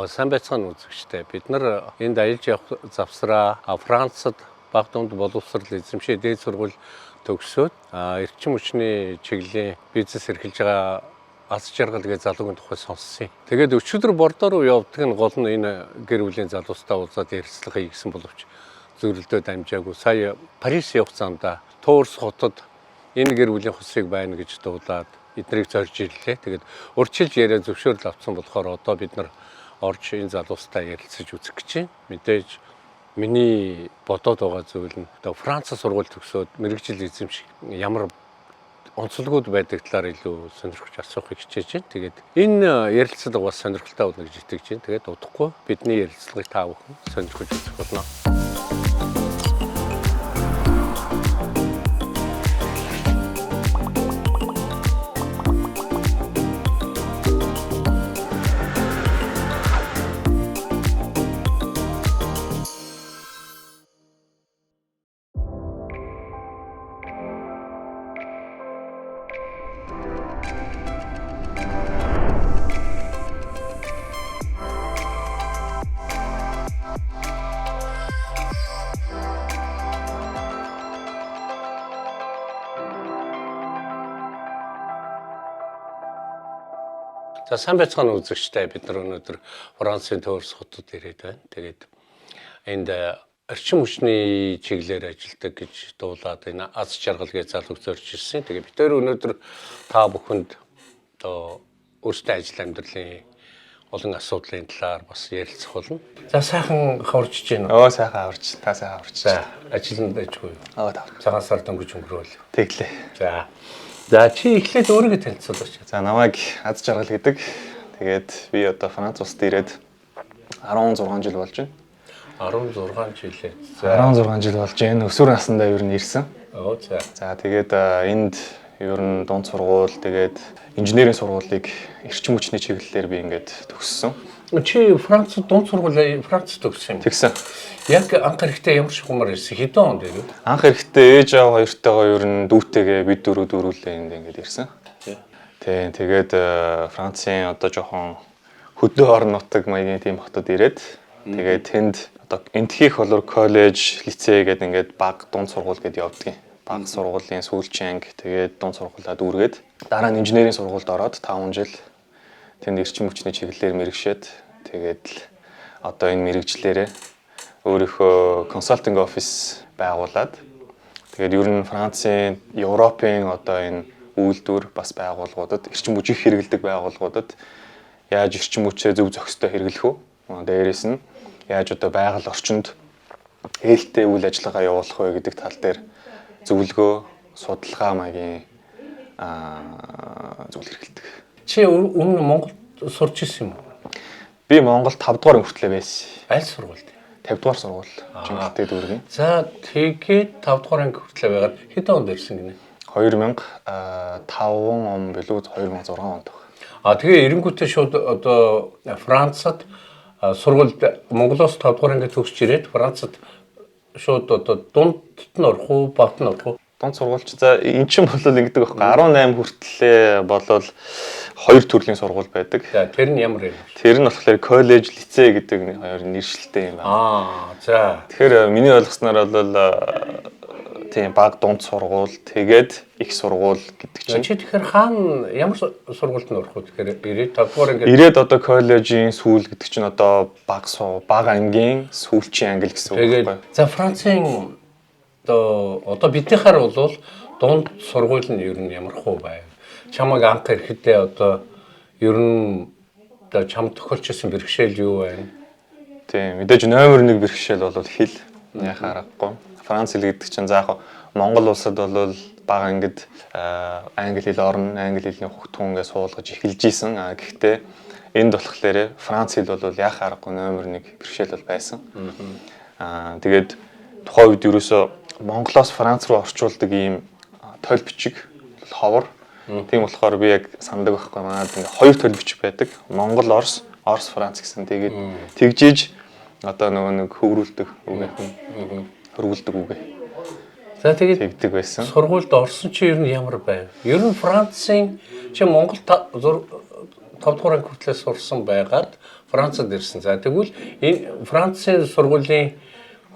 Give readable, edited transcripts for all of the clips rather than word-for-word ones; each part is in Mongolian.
Сайн байцгаана үзэгчтэй. Бид нар энд аялж явах завсраа Францад баг дунд боловсрол эзэмшээ дээд сургууль төгсөөд эрчим хүчний чиглэлийн бизнес эрхэлж байгаа аз жаргал гэж залуугийн тухай сонссон. Тэгээд өчигдөр Бордоо руу явдаг нь гол нь энэ гэр бүлийн залуустай уулзаад ярилцлага хийгсэн боловч зөрөлдөөд амжаагүй. Сая Парис явах замдаа Туурс хотод энэ гэр бүлийн хусыг байна гэж дуулаад эднийг зорж ирлээ. Тэгээд урьдчилж яриа зөвшөөрөл авсан болохоор одоо бид нар орж энэ залуустай ярилцаж үзэх гэж байна. Мэдээж миний бодоод байгаа зүйл нь одоо Франц сургууль төгсөөд мэрэгжил эзэмших ямар онцлогуд байдаг талаар илүү сонирхож асуухыг хичээж байна. Тэгээд энэ ярилцлага бас сонирхолтой болно гэж итгэж байна. Тэгээд удахгүй бидний ярилцлагыг та бүхэн сонирхож үзэх болно. За сайн байцгаана үзэгчтэй. Бид нар өнөөдөр Францын Туурс хотод ирээд байна. Тэгээд энд эрчим хүчний чиглэлээр ажилладаг гэж дуулаад энэ аз жаргал гэж залууг зорж ирсэн. Тэгээд бид хоёр өнөөдөр та бүхэнд одоо өөрсдөө ажил амьдралын олон асуудлын талаар бас ярилцах болно. За сайхан хаварч байна уу? Сайхан хаварч. Та сайхан хаварч. За ажилд байжгүй юу? Цагаан сар дөнгөж өнгөрөөл. Тэглээ. За чи эхлээд өөрийгөө танилцуулаач. За намайг аз жаргал гэдэг. Тэгээд би одоо Франц улсад ирээд 16 жил болж байна. 16 жилээ. За 16 жил болж байна. Өсвөр насндаа ер нь ирсэн. За. За тэгээд энд ер нь дунд сургууль, тэгээд инженерийн сургуулийг эрчим хүчний чиглэлээр би ингээд төгссөн. Чи Францад дунд сургууль Францад төгссөн юм. Тэгсэн. Яг анх эрэхтэй ямар шугамар ирсэн? Хэдэн онд ирв? Анх эрэхтэй ээж аав хоёртойгоо ер нь дүүтэйгээ бид дөрүүлээ энд ингээд ирсэн. Тийм. Тэгээд Францын одоо жоохон хөдөө орон нутаг маягийн тийм хотод ирээд тэгээд тэнд одоо энтхийх болор коллеж, лицей гэдэг ингээд баг дунд сургууль гэдээ явдаг. Баг сургуулийн сүүлчийн анги тэгээд дунд сургуулаа дүүргээд дараа нь инженерийн сургуульд ороод 5 жил тэнд эрчим хүчний чиглэлээр мэргэшээд тэгээд одоо энэ мэргэжлээрээ өөрийнхөө консалтинг офис байгуулад тэгээд ер нь Францын, Европын одоо энэ үйлдвэр бас байгууллагуудад эрчим хүчийг хэрэглэдэг байгууллагуудад яаж эрчим хүчээ зөв зохистой хэрэглэх вэ? Дээрээс нь яаж одоо байгаль орчинд ээлтэй үйл ажиллагаа явуулах вэ гэдэг тал дээр зөвлөгөө, судалгаа маягийн зүйл хэрэглэдэг. Чи өмнө Монголд сурч ирсэн юм уу? Би Монголд 5 дугаар хүртлээ байсан. Аль сургуульд? 50 дугаар сургууль. Жинхэнэ дүүргийн. За тэгээд 5 дугаар анги хүртлээ байгаад хэдэн онд ирсэн гинэ? 2005 он билүү 2006 онд. Тэгээ эренгүүтээ шууд одоо Францад сургуульд Монголоос 5 дугаар анги төгсч ирээд Францад шууд одоо дундт нь орох уу, багт нь орох уу? Дунд сургуульч за эн чинь бол ингэдэг байхгүй 18 хүртлээ болол 2 төрлийн сургууль байдаг. За тэр нь ямар юм? Тэр нь болохоор коллеж, лицей гэдэг хоёр нэршилтэй юм байна. За. Тэгэхээр миний ойлгосноор бол тийм баг дунд сургууль, тэгээд их сургууль гэдэг чинь. Чи тэгэхээр хаана ямар сургуульд нь орох вэ? Тэгэхээр ирээд 5 дугаар анги ирээд одоо коллежийн сүүл гэдэг чинь одоо баг ангийн сүүлчийн англи гэсэн үг байхгүй. За Францын одоо биднийхаар бол дунд сургууль нь ер нь ямар хөө байв? Чамайг анх ирэхдээ одоо ер нь одоо чам тохиолж ирсэн бэрхшээл юу байна? Тийм мэдээж номер 1 бэрхшээл бол хэл яхаа аргагүй. Франц хэл гэдэг чинь за яг Монгол улсад бол баг ангид англи хэл орно, англи хэлний хөгтгөнгээ суулгаж эхэлж исэн. Гэхдээ энд болохоор Франц хэл бол яхаа аргагүй номер 1 бэрхшээл бол байсан. Тэгээд тухайн үед ерөөсөө Монголоос Франц руу орчуулдаг ийм тойл бичиг ховор. Тийм болохоор би яг сандаг байхгүй манайд ингээ 2 тойл бичиг байдаг. Монгол, Орос, Франц гэсэн. Тэгээд тэгжиж одоо нөгөө нэг хөврүүлдэг үгээ. За тэгээд тэгдэг байсан. Сургуульд орсон чи ер нь ямар байв? Ер нь Францын чи Монгол 5 дугаар анги хүртэл сурсан байгаад Францад ирсэн. За тэгвэл энэ Францын сургуулийн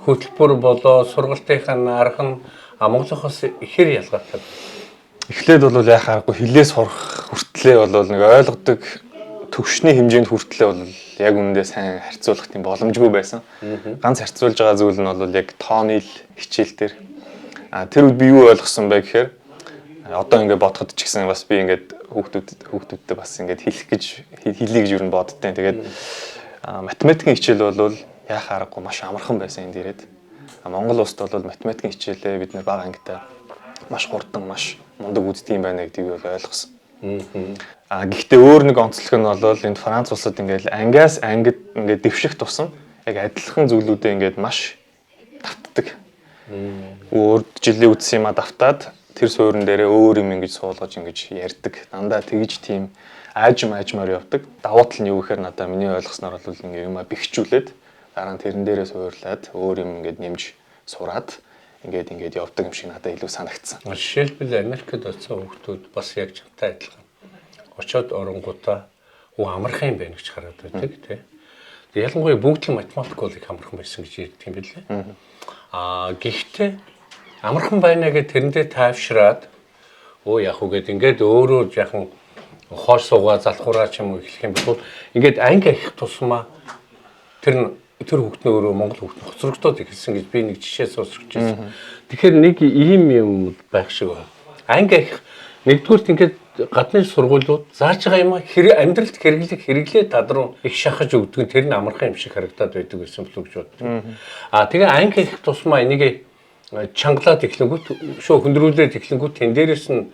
хөтөлбөр болоо сургалтынхаа арга нь Монголоос ихэр ялгаатай. Эхлээд бол яах аргагүй хилээ сурах хүртлээ бол нэг ойлгодог төвшний хэмжээнд хүртлээ бол яг үүндээ сайн харьцуулах тийм боломжгүй байсан. Ганц харьцуулж байгаа зүйл нь бол яг тооны хичээл дээр. Тэр үед би юу ойлгосон бэ гэхээр одоо ингээд бодоход ч гэсэн бас би ингээд хүүхдүүдтэй бас ингээд хэлье гэж юу н боддیں۔ Тэгээд математикийн хичээл бол яах аргагүй маш амархан байсан энд ирээд. Монгол улсад бол математикийн хичээлээ бид нэр бага ангитай маш хурдан маш мундаг үздэг юм байна гэдгийг бол ойлгосон. Гэхдээ өөр нэг онцлог нь бол энд Франц улсад ингээд ангиас ангид ингээд дэвших тусам яг адилхан зүйлүүдээ ингээд маш давтдаг. Өөр жилийн үдс юма давтаад тэр суурин дээрээ өөр юм ингэж суулгаж ингэж ярьдаг. Дандаа тэгж тийм аажмаар явдаг. Давуу тал нь юу гэхээр надаа миний ойлгосноор бол ингээд юма бэхжүүлээд дараа нь тэрэн дээрээ суурлаад өөр юм ингээд нэмж сураад ингээд явдаг юм шиг надад илүү санагдсан. Жишээлбэл Америкт очсон хүмүүс бас яг чамтай адилхан. Очоод оронгуудаа амархан юм байна гэж хараад байдаг тий. Тэгээ ялангуяа бүгд л математик бол их амархан байсан гэж ярьдаг юм билээ. Гэхдээ амархан байна гэдэг тэрэндээ тайвшраад яг үгээд ингээд өөрөө яхан хоош суугаа залхуураа ч юм уу эхлэх юм бол ингээд анги их тусмаа тэр хүүхдний өөрөө Монгол хүүхдний хоцрогдоод ихсэн гэж би нэг жишээ сонсч байсан. Тэгэхээр нэг ийм юм байх шиг байна. Анги их нэгдүгürt ингээд гадны сургуулиуд зааж байгаа юм амьдралд хэрэглээ тадруу их шахаж өгдөг нь тэр нь амархан юм шиг харагдаад байдаг гэсэн болов гэж боддог. Тэгээ анги их тусмаа энийг чангалаад эхлэнгүүт шөө хөндрүүлээд эхлэнгүүт тэн дээрээс нь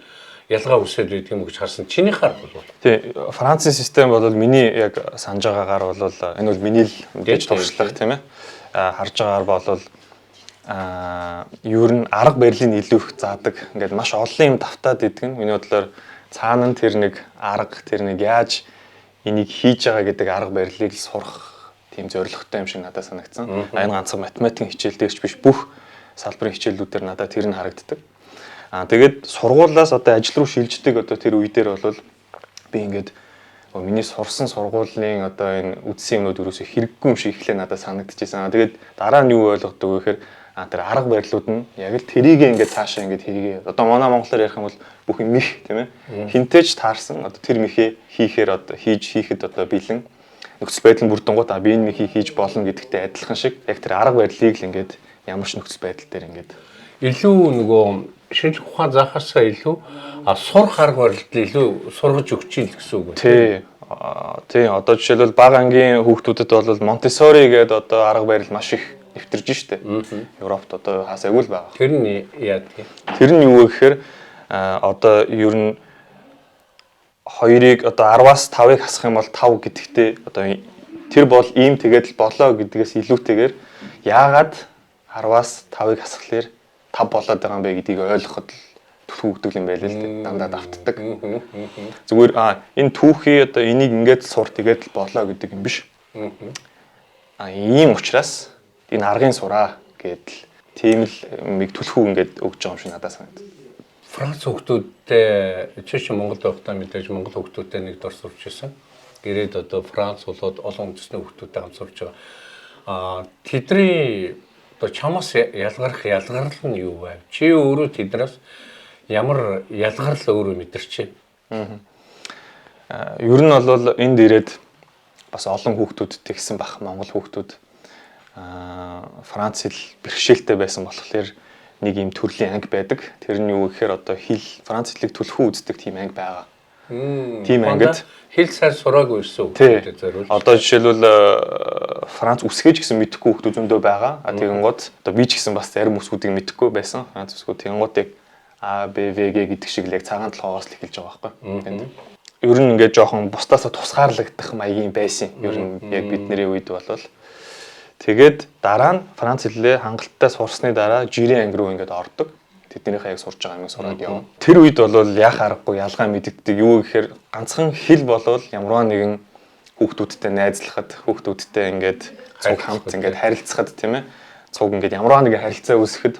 ялгаа үсээд байдаг юм гэж харсан. Чиний хар бол. Тий, Францын систем бол миний яг санаж байгаагаар бол энэ бол миний л мэдээж туршлага тийм ээ. Харж байгаагаар бол ер нь арга барилыг илүү их заадаг. Ингээд маш олон юм давтаад идэг нь миний бодлоор цаана нь тэр нэг арга тэр нэг яаж энийг хийж байгаа гэдэг арга барилыг л сурах тийм зорилготой юм шиг надад санагдсан. Энэ ганцхан математикийн хичээл дээрч биш бүх салбарын хичээлүүдээр надад тэр нь харагддаг. Тэгээд сургуулиас одоо ажил руу шилждэг одоо тэр үе дээр бол би ингээд миний сурсан сургуулийн одоо энэ үдсэн юмнууд өрөөсөө хэрэггүй юм шиг эхлээ надад санагдчихсан. Тэгээд дараа нь юу ойлгодог вэ гэхээр тэр арга барилууд нь яг л тэрийг ингээд цаашаа ингээд хийгээ. Одоо манай монголоор ярих юм бол бүх юм мих тийм ээ. Хинтэж таарсан одоо тэр михээ хийхээр одоо хийхэд одоо бэлэн нөхцөл байдал бүрдэнгууд би энэ михийг хийж болно гэдэгтэй адилхан шиг яг тэр арга барилыг л ингээд ямар ч нөхцөл байдал дээр ингээд илүү нөгөө шинжлэх ухаан заахаасаа илүү сурах арга барилд илүү сургаж өгч ийн гэсэн үг байна. Тий, одоо жишээлбэл бага ангийн хүүхдүүдэд бол Монтессори гэдэг одоо арга барил маш их нэвтэрж штэ. Европт одоо хасаагүй л байгаа. Тэр нь яа гэх юм? Тэр нь юу вэ гэхээр одоо ер нь 2-ыг одоо 10-аас 5-ыг хасах юм бол 5 гэдэгтээ одоо тэр бол ийм тэгээд л болоо гэдгээс илүүтэйгээр яагаад 10-аас 5-ыг хасхлаар 5 болоод байгаа юм бэ гэдгийг ойлгоход түүхдэг юм байл л дээ. Дандаа давтдаг. Зүгээр энэ түүхий одоо энийг ингээд сур тэгээд л болоо гэдэг юм биш. Ийм учраас энэ аргын сураа гэдэл тийм л миг түлхүү ингээд өгч байгаа юм шиг надад санагдав. Франц хүүхдүүдтэй чи Монголд байхдаа мэдээж Монгол хүүхдүүдтэй нэг дор сурч байсан. Гэрээд одоо Франц болоод олон үндэсний хүүхдүүдтэй хамт сурч байгаа. Тэдний одоо чамаас ялгарл нь юу вэ? Чи өөрөө тэднээс ямар ялгарл өөрөө мэдэрч байна? Ер нь бол энд ирээд бас олон хүүхдүүдтэй гисэн бах Монгол хүүхдүүд Франц хэл бэрхшээлтэй байсан болохоор нэг юм төрлийн анги байдаг. Тэр нь юу гэхээр одоо Франц хэлийг түлхүү үздэг тийм анги байгаа. Тийм ангид хэл сайн сураагүй ирсэн хүүхдүүдэд зориулж. Одоо жишээлбэл Франц үсгэж гэсэн мэдэхгүй хүүхдүүд зөндөө байгаа. Тэгэн гот одоо би ч гэсэн бас зарим үсгүүдийг мэдэхгүй байсан. Франц үсгүүд тэгэн гот яг А, Б, В, Г гэдэг шиг л яг цагаан толгоогоос л эхэлж байгаа байхгүй. Ер нь ингээд жоохон бусдаасаа тусгаарлагдах маягийн байсан. Ер нь яг бидний үед болвол тэгээд дараа нь Франц хэлээ хангалттай сурсны дараа жирийн анги руу ингээд ордог. Тэднийхээ яг сурж байгаа амиг сураад явна. Тэр үед бол яах аргагүй ялгаа мэддэг. Юу гэхээр ганцхан хэл болвол ямарваа нэгэн хүүхдүүдтэй найзлахад, хүүхдүүдтэй ингээд цуг хамт ингээд харилцахад тийм ээ. Цуг ингээд ямарваа нэгэн харилцаа үүсгэхэд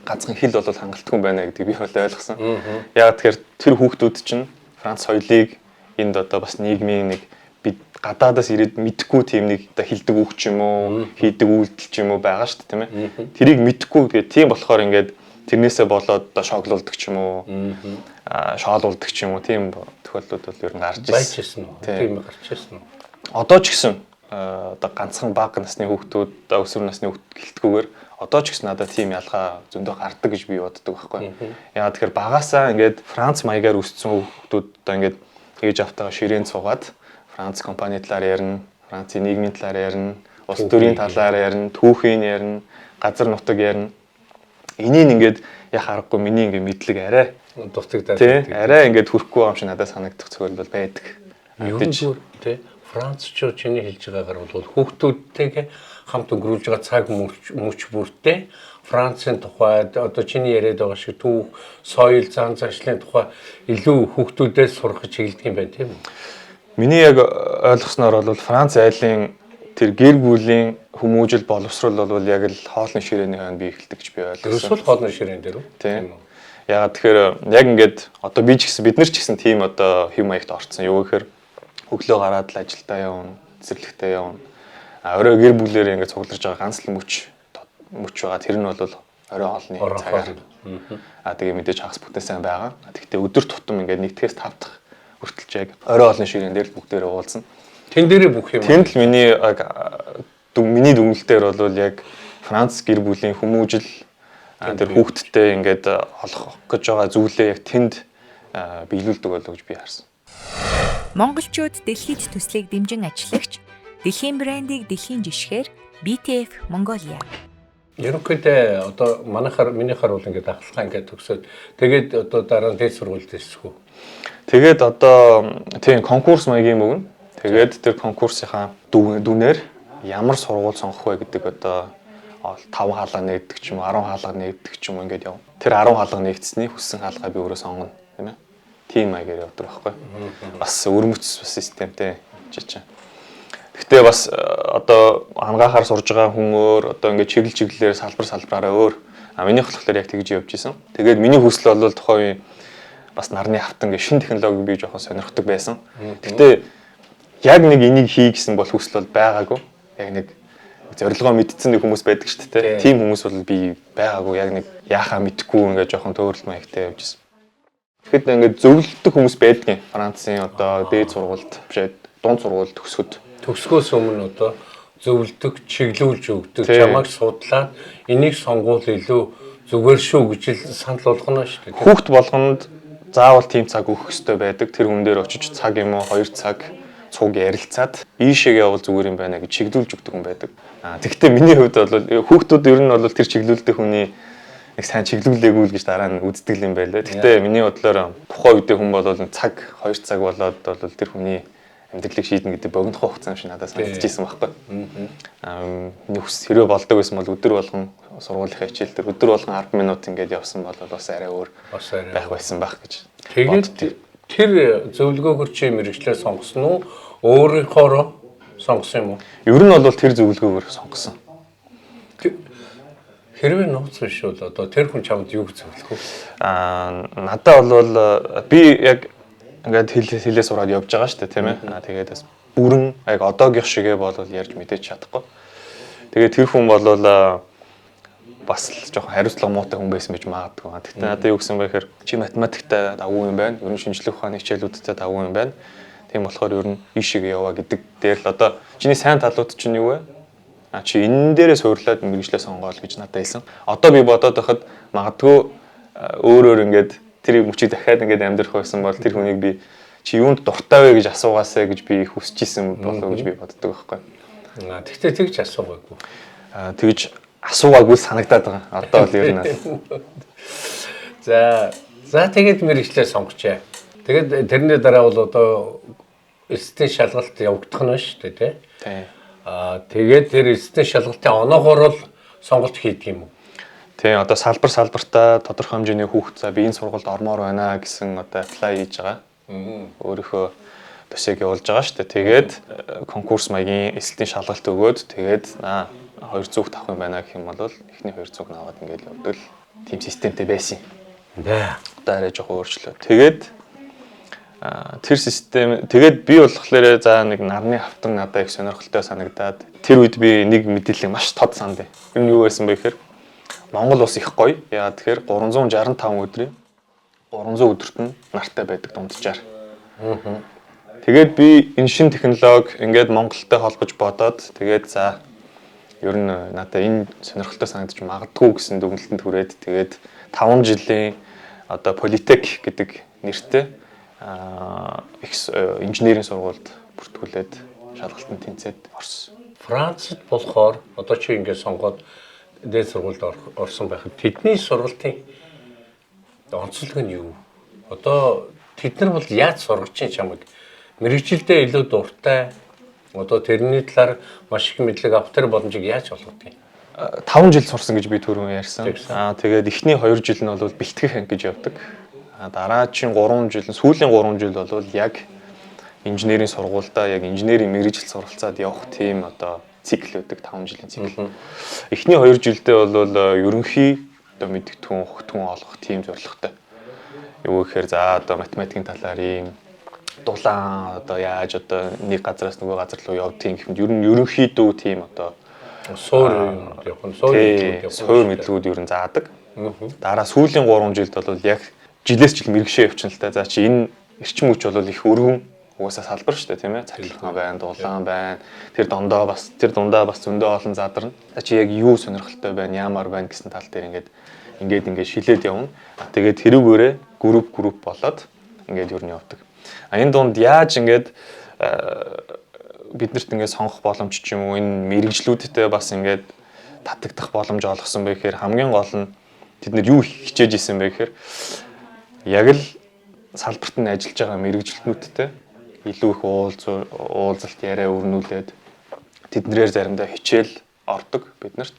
ганцхан хэл бол хангалтгүй байна гэдгийг би бол ойлгосон. Яг тэгэхээр тэр хүүхдүүд чинь Франц соёлыг энд одоо бас нийгмийн нэг бид гадаадаас ирээд мэдхгүй тийм нэг одоо хилдэг үг ч юм уу, хийдэг үйлдэл ч юм уу байгаа шүү дээ, тийм ээ. Тэрийг мэдхгүй гэдэг тийм болохоор ингээд тэрнээсээ болоод одоо шоглуулдаг ч юм уу, шоолуулдаг ч юм уу, тийм тохиолдлууд бол ер нь гарч ирсэн үү? Тийм гарч ирсэн үү? Одоо ч гэсэн одоо ганцхан бага насны хүүхдүүд, өсвөр насны хүүхд гэлтгүүгээр одоо ч гэсэн надад тийм ялгаа зөндөө гардаг гэж би боддог байхгүй. Яагаад тэгэхээр багаасаа ингээд Франц маягаар өссөн хүүхдүүд одоо ингээд ээж автайгаа ширээн цугаад Франц компани талаар ярина, Францын нийгмийн талаар ярина, улс төрийн талаар ярина, түүхийн ярина, газар нутаг ярина. Энийг ингээд яг харахгүй миний ингээд мэдлэг арай дутагдаад арай ингээд хүрхгүй юм шиг надад санагдах зүйл бол байдаг. Ер нь тий Францчууд чиний хэлж байгаагаар бол хүүхдүүдтэйгээ хамт өнгөрүүлж байгаа цаг мөч бүртээ Францын тухайд одоо чиний яриад байгаа шиг түүх, соёл, зан заншлын тухай илүү хүүхдүүдээс сурах чиглэдэг юм байна тийм үү? Миний яг ойлгосноор бол Франц айлын тэр гэр бүлийн хүмүүжил боловсрол бол яг л хоолны ширээний хойно бий эхэлдэг гэж би ойлгосон. Ерөөсөө хоолны ширээн дээр үү? Тийм. Ягаад тэгэхээр яг ингээд одоо би ч гэсэн бид нар ч гэсэн тийм одоо хэм маягт орцсон. Юу гэхээр өглөө гараад л ажилдаа явна, цэцэрлэгтээ явна. Орой гэр бүлээрээ ингээд цугларж байгаа ганц л мөч байгаа. Тэр нь бол орой хоолны цагаар. Тэгээ мэдээж хагас бүтэн сайн байгаа. Тэгэхдээ өдөр тутам ингээд 1-5 дахь хүртэлж яг орой хоолны ширээн дээр л бүгдээрээ уулзна. Тэн дээрээ бүх юм. Тэнд л миний дүгнэлтээр бол яг Франц гэр бүлийн хүмүүжил тэр хүүхдтэй ингээд олох гэж байгаа зүйлээ яг тэнд биелүүлдэг болов гэж би харсан. Монголчууд дэлхийд төслийг дэмжин ажиллагч дэлхийн брендийг дэлхийн жишгээр BTF Mongolia. Ерөнхийдөө одоо минийхаар бол ингээд ахлахаа ингээд төгсөөд тэгээд одоо дараа нь дээд сургуульд ирсэхүү. Тэгээд одоо тийм конкурс маягийн мөгнө. Тэгээд тэр конкурсынхаа дүнээр ямар сургууль сонгох вэ гэдэг одоо 5 хаалга нэгдэг ч юм уу 10 хаалга нэгдэг ч юм уу ингээд яв. Тэр 10 хаалга нэгдсэний хүссэн хаалгаа би өөрөө сонгоно тийм ээ. Тийм маягаар явдаг байхгүй. Бас өрмөц системтэй жижиг. Гэхдээ бас одоо ангаахаар сурж байгаа хүн өөр одоо ингээд чиглэлээр салбараараа өөр. Миний болохоор яг тэгж явж исэн. Тэгээд миний хүсэл бол тухайн үе бас нарны автан гэх шин технологиг би жоохон сонирхдаг байсан. Гэхдээ яг нэг энийг хий гэсэн бол хүсэл бол байгаагүй. Яг нэг зорилгоо мэдсэн нэг хүмүүс байдаг шүү дээ. Тийм хүмүүс бол би байгаагүй. Яг нэг яахаа мэдхгүй ингээд жоохон төөрөл маягтай явж исэн. Тэгэхэд ингээд зөвлөлтөг хүмүүс байдгийн. Францын одоо дээд сургуульд бишээ дунд сургуульд төгсгөөс өмнө одоо зөвлөдөг, чиглүүлж өгдөг, чамайг судлаад энийг сонгуул илүү зүгээр шүү гэж л санал болгоно шүү дээ. Хүүхд болгонд заавал тийм цаг өгөх ёстой байдаг. Тэр хүн дээр очиж цаг юм уу 2 цаг цуг ярилцаад ийшээгээ явал зүгээр юм байна гэж чиглүүлж өгдөг хүн байдаг. Тэгэхдээ миний хувьд бол хүүхдүүд ер нь бол тэр чиглүүлдэг хүний нэг сайн чиглүүлээгүй л гэж дараа нь үздэг юм байлаа. Гэхдээ миний бодлоор тухайн үедээ хүн бол цаг 2 цаг болоод бол тэр хүний амьдралыг шийднэ гэдэг богинох хугацаа юм шиг надад санагдчихсэн байхгүй. Миний хүс хэрвээ болдог байсан бол өдөр болгон сургуулийнхаа хичээл дээр өдөр болгон 10 минут ингээд явсан бол бас арай өөр байх байсан байх гэж. Тэгээд тэр зөвлөгөөгөр чи мэрэгчлээ сонгосон уу? Өөрийнхоороо сонгосон юм уу? Ер нь бол тэр зөвлөгөөгөр сонгосон. Хэрвээ нууц биш бол одоо тэр хүн чамд юу зөвлөх вэ? Надад бол би яг ингээд хэлээ сураад явж байгаа шүү дээ тийм ээ. Тэгээд бас бүрэн яг одоогийнх шигээ бол ярьж мэдээж чадахгүй. Тэгээд тэр хүн бол бас л жоохон хариуцлага муутай хүн байсан байж магадгүй. Тэгтээ надад юу гэсэн бэ гэхээр чи математикта давгүй юм байна. Ер нь шинжлэх ухааны хичээлүүдтэй давгүй юм байна. Тийм болохоор ер нь ийшээгээ яваа гэдэг дээр л одоо чиний сайн талууд чинь юу вэ? Чи энэ дээрээ суурлаад мэргэжлээ сонгоол гэж надад хэлсэн. Одоо би бодоод байхад магадгүй өөрөөр ингээд тэрийг мөчийг дахиад ингээд амьдрах байсан бол тэр хүнийг би чи юунд дуртай вэ гэж асуугаасаа гэж би хүсчихсэн болов гэж би боддог байхгүй. Тэгтээ тэгж асуугаагүй. Тэгж асуугаагүй санагдаад байгаа. Одоо бол ер нь. За тэгээд мэргэжлээ сонгочээ. Тэгээд тэрний дараа бол одоо эстийн шалгалт явагдах нь шүү дээ тий. Тийм. Тэгээд тэр эстийн шалгалтын оноогоор л сонголт хийдэг юм уу? Тийм одоо салбартаа тодорхой хэмжээний хүүхд за би энэ сургуульд ормоор байна гэсэн одоо apply хийж байгаа. Өөрийнхөө досьег явуулж байгаа шүү дээ. Тэгээд конкурс маягийн эсэлтийн шалгалт өгөөд тэгээд 200 авах юм байна гэх юм бол эхний 200 наваад ингээд явдаг л тийм системтэй байсан юм. Одоо арай жоохон өөрчлөө. Тэгээд Тэр систем тэгээд би болохоор за нэг нарны хавтан надад их сонирхолтой санагдаад тэр үед би нэг мэдээлэл маш тод санд. Энэ юу байсан бэ гэхээр Монгол улс их гоё. Яа тэгэхээр 365 өдрийн 300 өдөрт нь нартай байдаг дунджаар. Тэгээд би энэ шин технологи ингээд Монголтой холбож бодоод тэгээд за ер нь надад энэ сонирхолтой санагдаж магадгүй гэсэн дүгнэлтэнд хүрээд тэгээд 5 жилийн одоо Политек гэдэг нэртэй инженерийн сургуульд бүртгүүлээд шалгалтанд тэнцээд орсон. Францад болохоор одоо чи ингээд сонгоод дээд сургуульд орсон байхад тэдний сургалтын онцлог нь юу? Одоо тэд нар бол яаж сургаж чамайг? Мэргэжилдээ илүү дуртай. Одоо тэрний талаар маш их мэдлэг авах тэр боломжийг яаж олгодог юм? 5 жил сурсан гэж би түрүүн ярьсан. Тэгээд эхний 2 жил нь бол бэлтгэх анги гэж явдаг. Дараагийн 3 жил, сүүлийн 3 жил бол яг инженерийн сургуультай яг инженерийн мэргэжил суралцаад явах тийм одоо цикл байдаг 5 жилийн цикл. Эхний 2 жилдээ бол ерөнхий одоо мэдгэтгүн, хөгтгүн олгох тийм зорилготой. Юу гэхээр за одоо математикийн талаар ийм дулаан одоо яаж одоо нэг газараас нөгөө газар руу явдгийг гэхэд ер нь ерөнхийдөө тийм одоо суур мэдлгүүд ер нь заадаг. Дараа сүүлийн 3 жилд бол яг жилээс жил мэргэшээ явчихна л та. За чи энэ эрчим хүч бол их өргөн угаасаа салбар шүү дээ, тийм ээ. Цахилгаан байна, дулаан байна. Тэр дундаа бас зөндөө олон задарна. За чи яг юу сонирхолтой байна, яамаар байна гэсэн тал дээр ингээд шилээд явна. Тэгээд тэрүүгээрээ групп болоод ингээд ер нь явдаг. Энэ дунд яаж ингээд биднэрт ингээд сонгох боломж ч юм уу энэ мэрэгжлүүдтэй бас ингээд татагдах боломж олгосон бэ гэхээр хамгийн гол нь тэд нар юу хичээж исэн бэ гэхээр яг л салбарт нь ажиллаж байгаа мэрэгжилтнүүдтэй илүү их уулзалт яриа өрнүүлээд тэднэрээр заримдаа хичээл ордог биднэрт.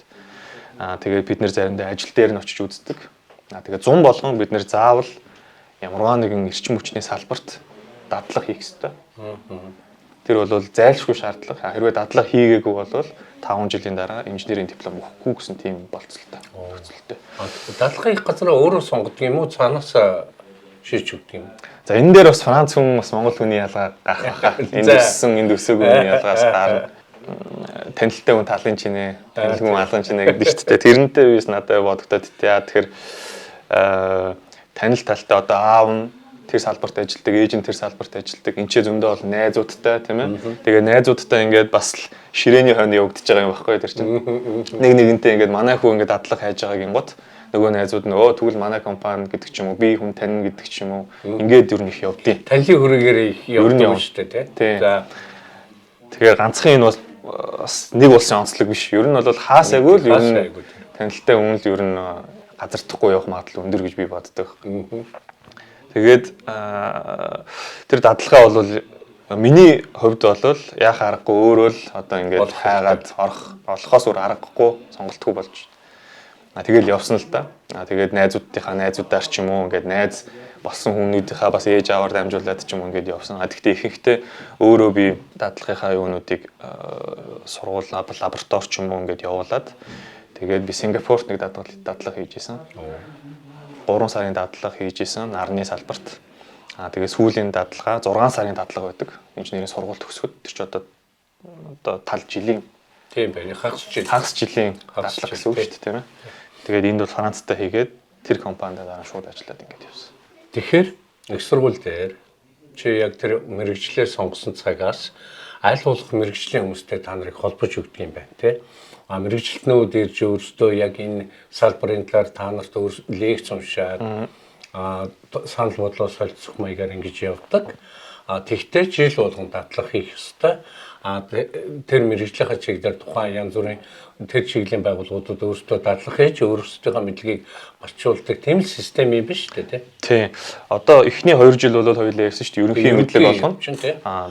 Тэгээд бид нэр заримдаа ажил дээр нь очиж үздэг. Тэгээд 100 болгон бид нэр заавал ямарваа нэгэн эрчим хүчний салбарт дадлага хийх ёстой. Тэр бол зайлшгүй шаардлага. Хэрвээ дадлага хийгээгүй бол 5 жилийн дараа инженерийн диплом өгөхгүй гэсэн тийм болцолтой. Дадлага хийх газараа өөрөө сонгодог юм уу? Цаанаас шийдэж өгдөг юм. За энэ дээр бас Франц хүн бас Монгол хүний ялгаа гарах баха. Энд өссөн, энд өсөөгүй хүний ялгаас гарна. Танилтай хүн талын чинээ, танилгүй хүн алган чинээ гэдэг нь шүү дээ. Тэрнтэй биш надад бодогдоод яа тэгэхээр танил талтай одоо аав нь тэр салбарт ажилладаг, эйжент тэр салбарт ажилладаг. Энд ч зөндөө бол найзуудтай тийм ээ. Тэгээ найзуудтай ингээд бас л ширээний хойно явагдаж байгаа юм баггүй тэр чинь. Нэгнтэй ингээд манай хүү ингээд дадлага хайж байгаагийн гот нөгөө найзууд нь тэгвэл манай компани гэдэг ч юм уу, би хүн тань гэдэг ч юм уу ингээд ер нь их явдیں۔ Танилын хүрээгээр их явдаг шүү дээ тийм. За тэгээ ганцхан энэ бас нэг улсын онцлог биш. Ер нь бол хаасаагүй л ер нь танилтай хүн л ер нь газардахгүй явах магадлал өндөр гэж би боддог. Тэгээд тэр дадлагаа бол миний хувьд бол яхаа аргагүй өөрөө л одоо ингээд хайгаад олохоос өөр аргагүй сонголтгүй болж. Тэгэл явсан л да. Тэгээд найзуудаар ч юм уу ингээд найз болсон хүмүүнийхээ бас ээж аваар дамжуулаад ч юм уу ингээд явсан. Гэхдээ ихэнхдээ өөрөө би дадлагынхаа юунуудыг сургууль лаборатори ч юм уу ингээд явуулаад тэгээд би Сингапурт нэг дадлага хийж исэн. 3 сарын дадлага хийж исэн нарны салбарт. Тэгээд сүүлийн дадлага 6 сарын дадлага байдаг. Инженерийн сургууль төгсгöd тэр ч одоо тал жилийн тийм байна. Хагас жилийн дадлага гэсэн үг шүү дээ, тийм ээ. Тэгээд энд бол Францтай хийгээд тэр компанид дараа шууд ажиллаад ингээд явсан. Тэгэхээр их сургууль дээр чи яг тэр мэрэгчлээ сонгосон цагаас аль болох мэрэгжлийн хүмүүстэй та нарыг холбож өгдөг юм байна, тийм. Мэргэжилтнүүд ирж өөрсдөө яг энэ салбарын талаар та нарт лекц уншаад санал бодлоо солилцох маягаар ингэж явдаг. Тэгтээ жил болгон дадлага хийх ёстой. Тэр мэргэжлийн чиглэлээр тухайн янз бүрийн тэр чиглийн байгууллагуудад өөрсдөө дадлага хийж өөрсдийнхөө мэдлэгийг барчуулдаг тийм л систем юм биш үү те? Тийм. Одоо эхний 2 жил бол хоёулаа ярьсан шүү дээ. Ерөнхий мэдлэг болгоно.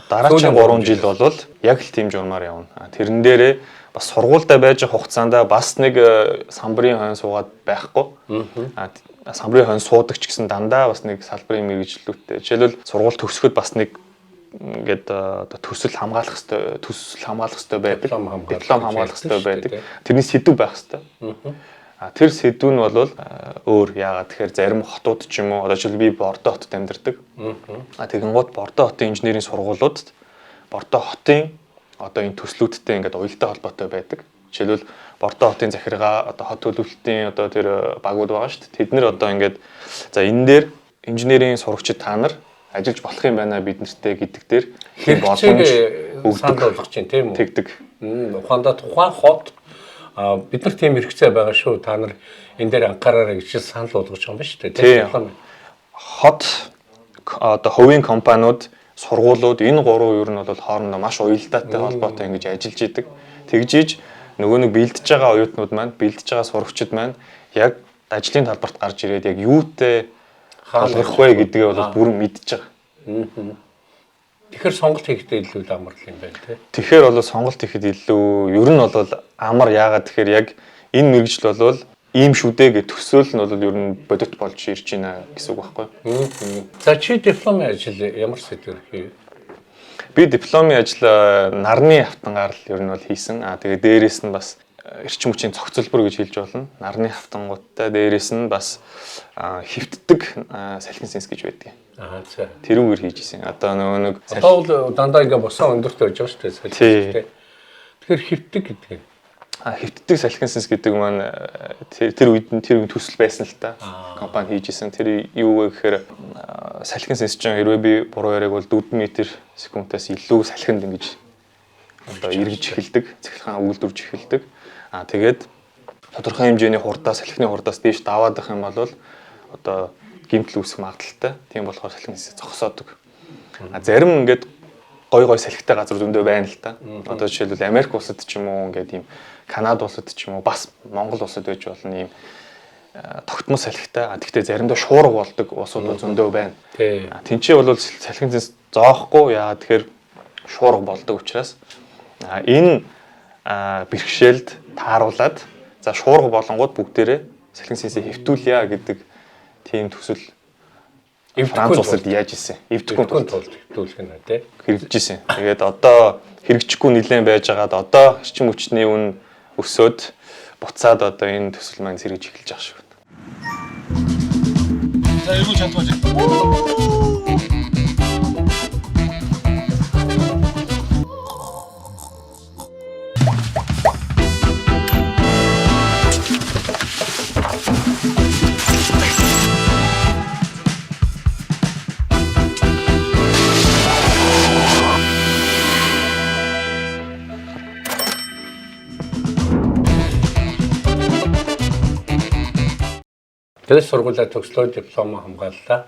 Дараагийн 3 жил бол яг л тийм журмаар явна. Тэрэн дээрээ бас сургуультай байж хугацаанд бас нэг самбарын хойно суугаад байхгүй. Самбарын хойно суудаг ч гэсэн дандаа бас нэг салбарын мэргэжлүүдтэй. Жишээлбэл сургууль төгсгöd бас нэг ингээд төсөл хамгаалах хэрэгтэй байдаг. Диплом хамгаалах хэрэгтэй байдаг. Тэрний сэдв байх хэрэгтэй. Тэр сэдвүүн бол өөр яагаад тэгэхээр зарим хотууд ч юм уу одоо жишээл би Бордо хотод амьдардаг. Тэгэн гут Бордо хотын инженерийн сургуулиудад Бордо хотын одоо энэ төслүүдтэй ингээд уялдаа холбоотой байдаг. Жишээлбэл Бордо хотын захиргаа одоо хот төлөвлөлтийн одоо тэр багууд байгаа шүү дээ. Тэд нэр одоо ингээд за энэ дээр инженерийн сурагчид та нар ажиллаж болох юм байна бид нартэй гэдэг дээр боломж санал болгож чинь тийм үү? Тэгдэг. Ухаандаа тухайн хот бид нар тийм хэрэгцээ байгаа шүү. Та нар энэ дээр анхаараарай гэж санал болгож байгаа юм байна шүү дээ. Тийм. Хот одоо хувийн компаниуд, сургуулиуд энэ гурван ер нь бол хоорондоо маш уялдаатай холбоотой ингэж ажиллаж идэг. Тэгжиж нөгөө нэг бэлдэж байгаа оюутнууд маань, бэлдэж байгаа сурагчид маань яг ажлын талбарт гарч ирээд яг юутэй халдах вэ гэдгээ бол бүрэн мэдж байгаа. Тэгэхээр сонголт хийхдээ илүү амар юм байна тий. Тэгэхээр бол сонголт хийхэд илүү ер нь бол амар яагаад тэгэхээр яг энэ мэргэжил бол ийм шүү дээ гэж төсөөл нь бол ер нь бодит болж ирж байна гэсэн үг байхгүй. За чи дипломын ажил ямар сэдвэр хийв? Би дипломын ажил нарны автангаар л ер нь бол хийсэн. Тэгээ дээрээс нь бас эрчим хүчийн цогцлбор гэж хэлж болно. Нарны автангуудтай дээрээс нь бас хэвтдэг салхин сенс гэж байдаг. За. Тэрүүгээр хийж исэн. Одоо нөгөө нэг одоо бол дандаа ингээ босон өндөртэй байж байгаа шүү дээ салхин. Тэгэхээр хэвтдэг гэдэг нь хэвтдэг салхин сенс гэдэг маань тэр үед нь тэр төсөл байсан л та. Компани хийж исэн. Тэр юу вэ гэхээр салхин сенс чинь хэрвээ би буруу яриаг бол 4 м/с илүү салхинд ингэж одоо эргэж эхэлдэг, цахилгаан үйлдвэрж эхэлдэг. Тэгээд тодорхой хэмжээний хурдаа салхины хурдаас дээш даваадах юм бол одоо гэмтэл үүсэх магадaltaй. Тийм болохоор салхин сенс зогсоодог. Зарим ингээд гой салхитай газар зөндөө байна л та. Одоо жишээлбэл Америк улсад ч юм уу ингээд ийм Канада улсад ч юм уу бас Монгол улсад байж болно ийм тогтмол салхитай. Гэхдээ заримдаа шуурга болдог улсууд зөндөө байна. Тинчээ бол салхин сенс зоохгүй яа тэгэхээр шуурга болдог учраас энэ бэрхшээлд тааруулаад за шуурга болонгууд бүгдээрээ салхин сенсээ хэвтүүлье гэдэг тийм төсөл Франц улсад яаж исэн? Эвдэхгүй тулд хэвтүүлэх нь тий. Хэрэгжиж исэн. Тэгээд одоо хэрэгжихгүй нэлээд байжгаад одоо эрчим хүчний үн өсөөд буцаад одоо энэ төсөл маань сэргэж эхэлж байгаа шүү. За эргүү чатгаж. Тэгээд сургуулаа төгслөө диплом хамгааллаа.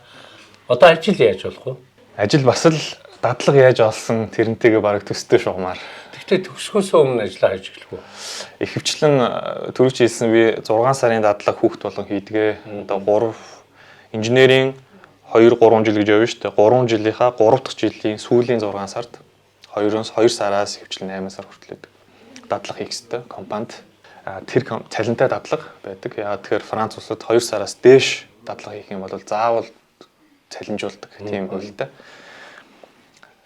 Одоо ажил яаж болох вэ? Ажил бас л дадлага яаж олсон тэрнтэйгээ бараг төстэй шугамар. Гэхдээ төгсгөөсөө өмнө ажиллаа хийж эхлэх үү? Ихэвчлэн түрүүч хэлсэн би 6 сарын дадлага хүүхд болгон хийдгээ. Одоо 3 инженерийн 2-3 жил гэж явна шүү дээ. 3 жилийнхаа 3 дахь жилийн сүүлийн 6 сард 2 сараас ихэвчлэн 8 сар хүртэл дадлага хийх ёстой компанид. Тэр цалинтай дадлага байдаг. Яагаад тэгэхээр Франц улсад 2 сараас дээш дадлага хийх юм бол заавал цалинжуулдаг тийм хөлтэй.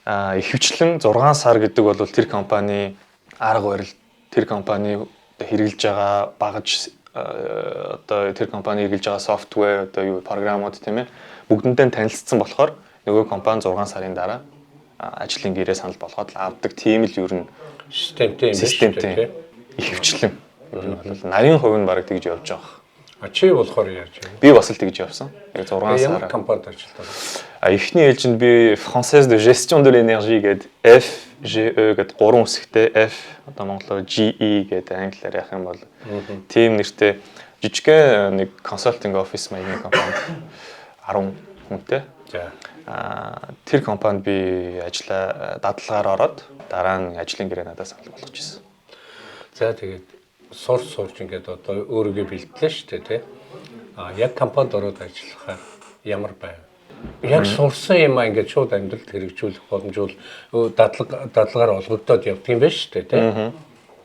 Ихэвчлэн 6 сар гэдэг бол тэр компани арга барил, тэр компани хэрэгжилж байгаа багаж одоо тэр компани хэрэгжилж байгаа софтвер одоо юу програмууд тийм ээ бүгдэндээ танилцсан болохоор нөгөө компани 6 сарын дараа ажлын гэрээ санал болгоод авдаг тийм л ер нь системтэй юм байна. Ихэвчлэн ер нь 80% нь бараг тэгж явж байгаа. Чи болохоор яаж вэ? Би бас л тэгж явсан. Яг 6 сар. Ямар компанид ажилладаг? Эхний ээлжинд би Française de gestion de l'énergie гэдэг FGE гэдэг 3 үсэгтэй F одоо монголоор GE гэдэг англиар ярих юм бол тийм нэртэй жижигхэн нэг консалтинг офис маягийн компани 10 хүнтэй. За. Тэр компанид би ажиллаа дадлагаар ороод дараа нь ажлын гэрээ надад санал болгож ирсэн. За тэгээд сурч ингээд одоо өөрийгөө бэлтлээ шүү дээ тий. Яг компанид ороод ажиллахаар ямар байв? Яг сурсан юм ингээд шууд амьдралд хэрэгжүүлэх боломж бол дадлагаар олгогдоод явдаг юм байна шүү дээ тий.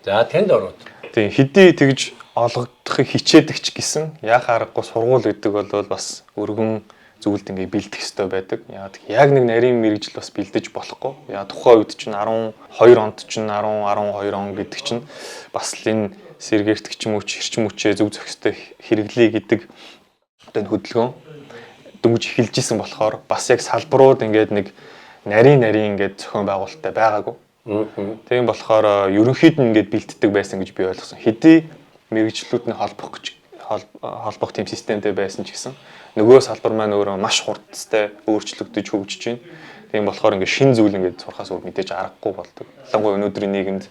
За тэнд ороод. Тийм хэдий тэгж олгодохыг хичээдэг ч гэсэн яах аргагүй сургууль гэдэг бол бас өргөн зүйлд ингээ бэлдэх хэрэгтэй байдаг. Яг нэг нарийн мэрэгжил бас бэлдэж болохгүй. Тухайн үед чинь 12 онд чинь 12 он гэдэг чинь бас л энэ сэргээртгч юм уу эрчим хүчээ зөв зохистой хэрэглэе гэдэг одоо хөдөлгөөн дөнгөж эхэлж исэн болохоор бас яг салбарууд ингээд нэг нарийн ингээд зохион байгуулалттай байгаагүй. Тийм болохоор ерөнхийд нь ингээд бэлддэг байсан гэж би ойлгосон. Хэдий мэрэгчлүүдний холбох тийм системтэй байсан ч гэсэн нөгөө салбар маань өөрөө маш хурдтай өөрчлөгдөж хөгжиж байна. Тийм болохоор ингээд шин зүйл ингээд сурахаас өөр мэдээж аргагүй болдог. Ялангуяа өнөөдрийн нийгэмд.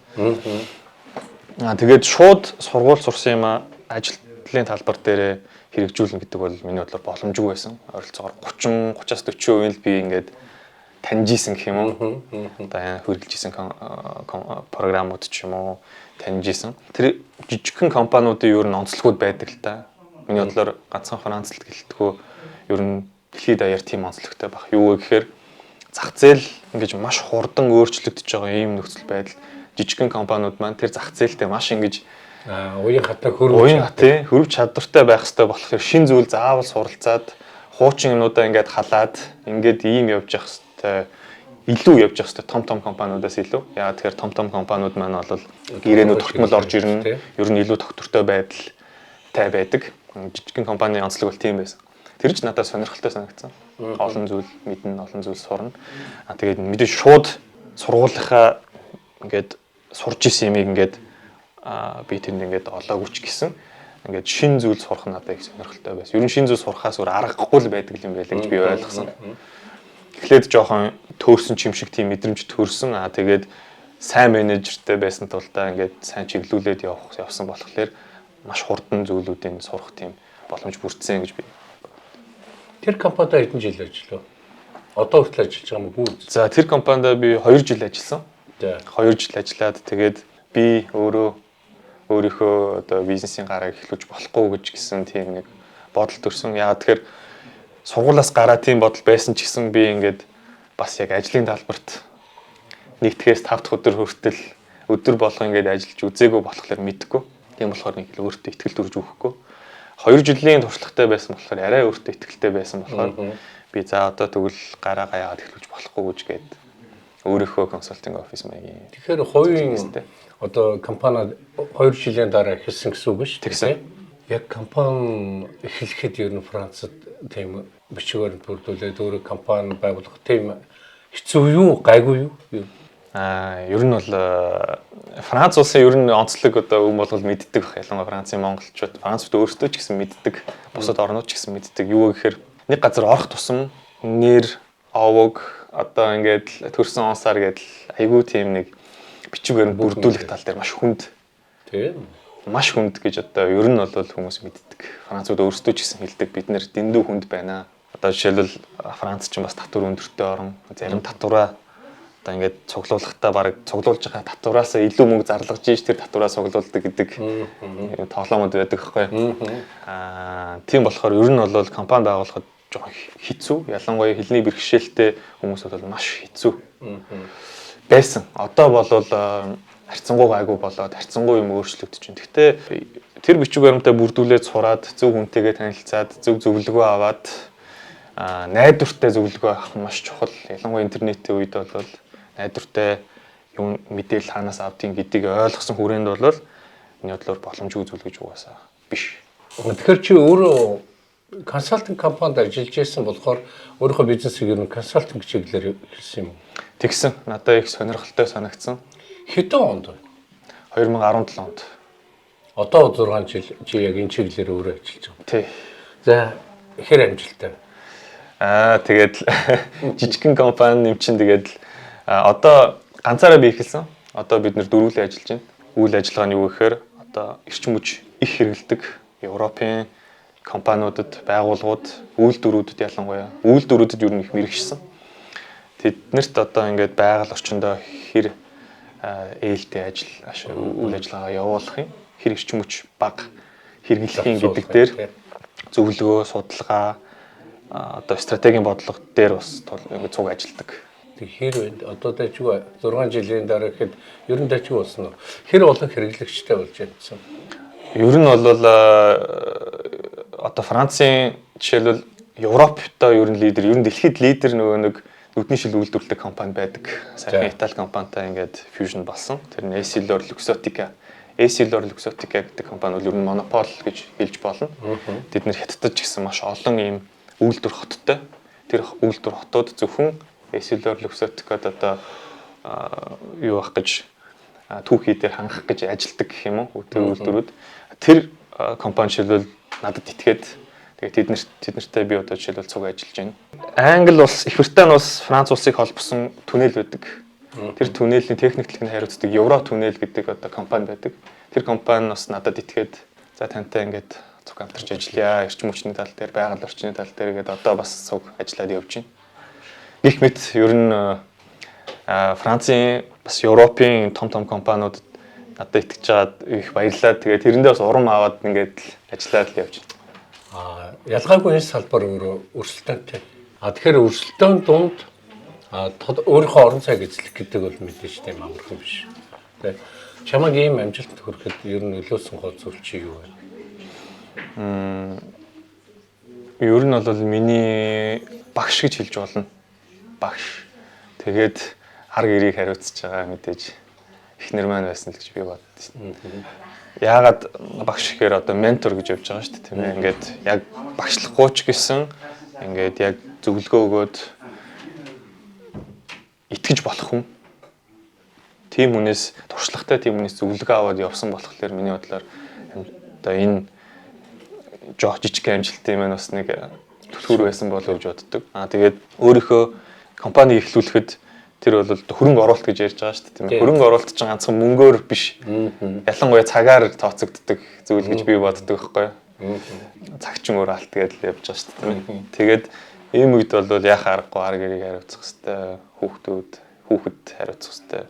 Тэгээд шууд сургууль сурсан юм ажлын талбар дээр хэрэгжүүлнэ гэдэг бол миний бодлоор боломжгүй байсан. Ойролцоогоор 30-30-аас 40% л би ингээд таньжсэн гэх юм уу. Одоо хөргөлжсэн програмууд ч юм уу таньжсэн. Тэр жижигхэн компаниудын ер нь онцлогуд байдаг л та. Миний бодлоор ганцхан Францад гэлтгөө ер нь дэлхийд даяар тийм онцлогтой баг. Юу вэ гэхээр зах зээл ингэж маш хурдан өөрчлөгдөж байгаа ийм нөхцөл байдал жижигхэн компаниуд маань тэр зах зээлтэй маш ингэж уян хатаа хөрвж чадвартай байх хэрэгтэй болохоор шин зүйл заавал суралцаад хуучин юмудаа ингээд халаад ингээд ийм явж явах хэрэгтэй илүү явж явах хэрэгтэй том компаниудаас илүү. Яагаад тэгэхээр том компаниуд маань бол гэрээнүүд тогтмол орж ирнэ. Ер нь илүү тогтвортой байдалтай байдаг. Жижигхэн компанийн онцлог бол тийм байсан. Тэр ч надад сонирхолтой санагдсан. Олон зүйл мэднэ, олон зүйл сурна. Тэгээд мэдээж шууд сургуулийнхаа ингээд сурж исэн юмыг ингээд би тэнд ингээд олоогүй ч гэсэн ингээд шин зүйл сурах надад их сонирхолтой байсан. Ер нь шин зүйл сурахаас өөр аргагүй л байдаг юм байлаа гэж би ойлгосон. Эхлээд жоохон төөрсөн ч юм шиг тийм мэдрэмж төрсөн. Тэгээд сайн менежертэй байсан тулдаа ингээд сайн чиглүүлээд явсан болохоор маш хурдан зүйлүүдийг сурах тийм боломж бүрдсэн гэж би. Тэр компанид хэдэн жил ажиллав? Одоо хүртэл ажиллаж байгаа юм уу? За тэр компанид би 2 жил ажилласан. 2 жил ажиллаад тэгээд би өөрийнхөө одоо бизнесийн гарааг эхлүүлж болохгүй гэж гисэн тийм нэг бодол төрсөн. Яагаад тэгэхээр сургуулаас гараа тийм бодол байсан ч гэсэн би ингээд бас яг ажлын талбарт 1-ээс 5 дахь өдөр хүртэл өдөр болго ингээд ажиллаж үзээгүй болохоор мэдхгүй. Тийм болохоор нэг л өөртөө ихтгэл төрж өгөхгүй. 2 жилийн туршлагатай байсан болохоор арай өөртөө ихтгэлтэй байсан болохоор би за одоо тэгвэл гараагаа яагаад эхлүүлж болохгүй гэж гээд өөрийнхөө консалтинг офис маягийн. Тэгэхээр хувийн одоо компани 2 жилийн дараа эхэлсэн гэсэн үг шүү дээ. Яг компани эхлэхэд ер нь Францад тийм бичгээр бүрдүүлээд өөрөө компани байгуулах тийм хэцүү юу, гайгүй юу? Ер нь бол Франц улсын ер нь онцлог одоо өм болгол мэддэг баг. Ялангуяа Францын монголчууд, Францууд өөрсдөө ч гэсэн мэддэг, бусад орнууд ч гэсэн мэддэг. Юу гэхээр нэг газар орох тусам нэр, овог одоо ингээд төрсөн онсаар гэдэл айгүй тийм нэг бичгээр бүрдүүлэх тал дээр маш хүнд. Тийм. Маш хүнд гэж одоо ер нь бол хүмүүс мэддэг. Францууд өөрсдөө ч гэсэн хэлдэг бид нэр дэндүү хүнд байна. Одоо жишээлбэл Франц ч бас татвар өндөртэй орн. Зарим татвараа одоо ингээд цуглуулгахдаа баг цуглуулж байгаа татвараас илүү мөнгө зарлаж ийш тэр татвараа цуглуулдаг гэдэг тоглоомод байдаг байхгүй. Тийм болохоор ер нь бол компани байгуулахад жоохон хэцүү. Ялангуяа хэлний бэрхшээлтэй хүмүүс бол маш хэцүү байсан. Одоо бол харьцангуй гайгүй болоод харьцангуй юм өөрчлөгдөж байна. Гэхдээ тэр бичиг баримтаа бүрдүүлээд сураад зөв хүнтэйгээ танилцаад зөв зөвлөгөө аваад найдвартай зөвлөгөө авах нь маш чухал. Ялангуяа интернетийн үед бол найдвартай юм мэдээлэл хаанаас авдгийг гэдгийг ойлгосон хүрээнд бол миний бодлоор боломжгүй зүйл гэж угаасаа биш. Тэгэхээр чи өөрөө консалтинг компанид ажиллаж байсан болохоор өөрийнхөө бизнесийг ер нь консалтинг чиглэлээр хэлсэн юм уу? Тэгсэн. Надад их сонирхолтой санагдсан. Хэдэн онд вэ? 2017 онд. Одоо 6 жил чи яг энэ чиглэлээр өөрөө ажиллаж байгаа. Тий. За хэр амжилттай? Тэгээд жижигхэн компани нэмчин тэгээд одоо ганцаараа би эхэлсэн. Одоо бид нэр дөрвөлээ ажиллаж байна. Үйл ажиллагаа нь юу гэхээр одоо эрчим хүч их хэрэгэлдэг Европын компаниудад, байгууллагууд, үйлдвэрүүдэд ялангуяа үйлдвэрүүдэд ер нь их мэрэгшсэн. Тэднэрт одоо ингээд байгаль орчиндөө хэр ээлтэй үйл ажиллагаа явуулах юм, хэр эрчим хүч бага хэрэглэх юм гэдэг дээр зөвлөгөө, судалгаа, одоо стратегийн бодлого дээр бас ингээд цуг ажилладаг. Хэр вэ? Одоо дайчгүй 6 жилийн дараа гэхэд ер нь дайчгүй болсон уу? Хэр олон хэрэглэгчтэй болж байна гэсэн? Ер нь бол одоо Францын жишээлбэл Европтой ер нь лидер, ер нь дэлхийд лидер нөгөө нэг нүдний шил үйлдвэрлэдэг компани байдаг. Сайхан Итали компанитай ингээд фьюжн болсон. Тэр нь Essilor, Luxottica, Essilor Luxottica гэдэг компани бол ер нь монопол гэж хэлж болно. Бид нэр хятадд ч гэсэн маш олон ийм үйлдвэр хоттой. Тэр үйлдвэр хотууд зөвхөн Essilor Luxotticад одоо юу авах гэж түүхий дээр хангах гэж ажилдаг гэх юм уу тэр үйлдвэрүүд. Тэр компани шилбэл надад итгээд тэгээд тэд нартай би одоо жишээлбэл цуг ажиллаж байна. Англи улс, Их Британи улс, Франц улсыг холбосон түнэл байдаг. Тэр түнэлийн техник талхны хариуцдаг Евро түнэл гэдэг одоо компани байдаг. Тэр компани бас надад итгээд за тантай ингээд цуг хамтарч ажиллая. Эрчим хүчний тал дээр, байгаль орчны тал дээр гэдэг одоо бас цуг ажиллаад явж байна. Гэх мэт ер нь Францын бас Европын том компаниуд надад итгэж байгаад их баярлалаа. Тэгээд тэрэндээ бас урам аваад ингээд ажиллаад л явж байна. Ялгаагүй энэ салбар өөрөө өрсөлдөөнтэй. Тэгэхээр өрсөлдөөн дунд өөрийнхөө орон цайг эзлэх гэдэг бол мэдээж тийм амархан биш. Тэ. Чамаг ийм амжилтанд хүрэхэд ер нь нөлөөсөн гол зүйл чи юу вэ? Ер нь бол миний багш гэж хэлж болно. Багш. Тэгээд хар гэрийг хариуцж байгаа мэдээж эхнэр маань байсан л гэж би боддоо. Яагаад багш гэхээр одоо ментор гэж явж байгаа шүү дээ тийм ээ. Ингээд яг багшлахгүй ч гэсэн ингээд яг зөвлөгөө өгөөд итгэж болох хүн. Тийм хүнээс туршлагатай тийм хүнээс зөвлөгөө аваад явсан болохоор миний бодлоор одоо энэ жижиг амжилттай маань бас нэг түлхүүр байсан болов гэж боддог. Тэгээд өөрийнхөө компани эхлүүлэхэд тэр бол хөрөнгө оруулалт гэж ярьж байгаа шүү дээ тийм ээ. Хөрөнгө оруулалт чинь ганцхан мөнгөөр биш. Ялангуяа цагаар тооцогддог зүйл гэж би боддог байхгүй юу? Цагчин өөр алт гэдэл явж байгаа шүү дээ тийм ээ. Тэгээд ийм үед бол яах аргагүй ар гэрийг хариуцах хэрэгтэй, хүүхэд хариуцах хэрэгтэй.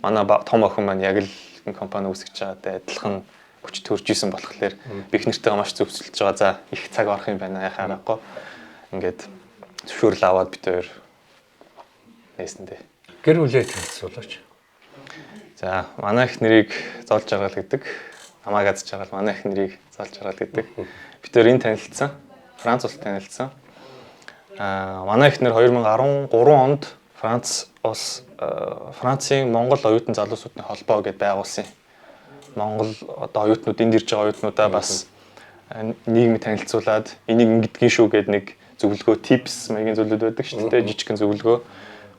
Манай том охин маань яг л компани үүсгэж байгаатай адилхан хүч төрж исэн болохоор би их нэртэйгээ маш зөвцөлж байгаа. За их цаг орох юм байна яах аргагүй. Ингээд зөвшөөрөл аваад бид хоёр нээсэндээ. Гэр бүлээ танилцуулаач. За манай их нэрийг золж жаргал гэдэг. Намайг аз жаргал манай их нэрийг золж жаргал гэдэг. Бид хоёр энэ танилцсан. Франц улс танилцсан. Манай их нэр 2013 онд Франц улс Францын Монгол оюутан залуусуудын холбоо гэдээ байгуулсан. Монгол одоо оюутнууд энд ирж байгаа оюутнуудаа бас нийгмийг танилцуулаад энийг ингэдгийн шүү гэдэг нэг зөвлөгөө tips маягийн зүйлүүд байдаг шүү дээ. Жижигхэн зөвлөгөө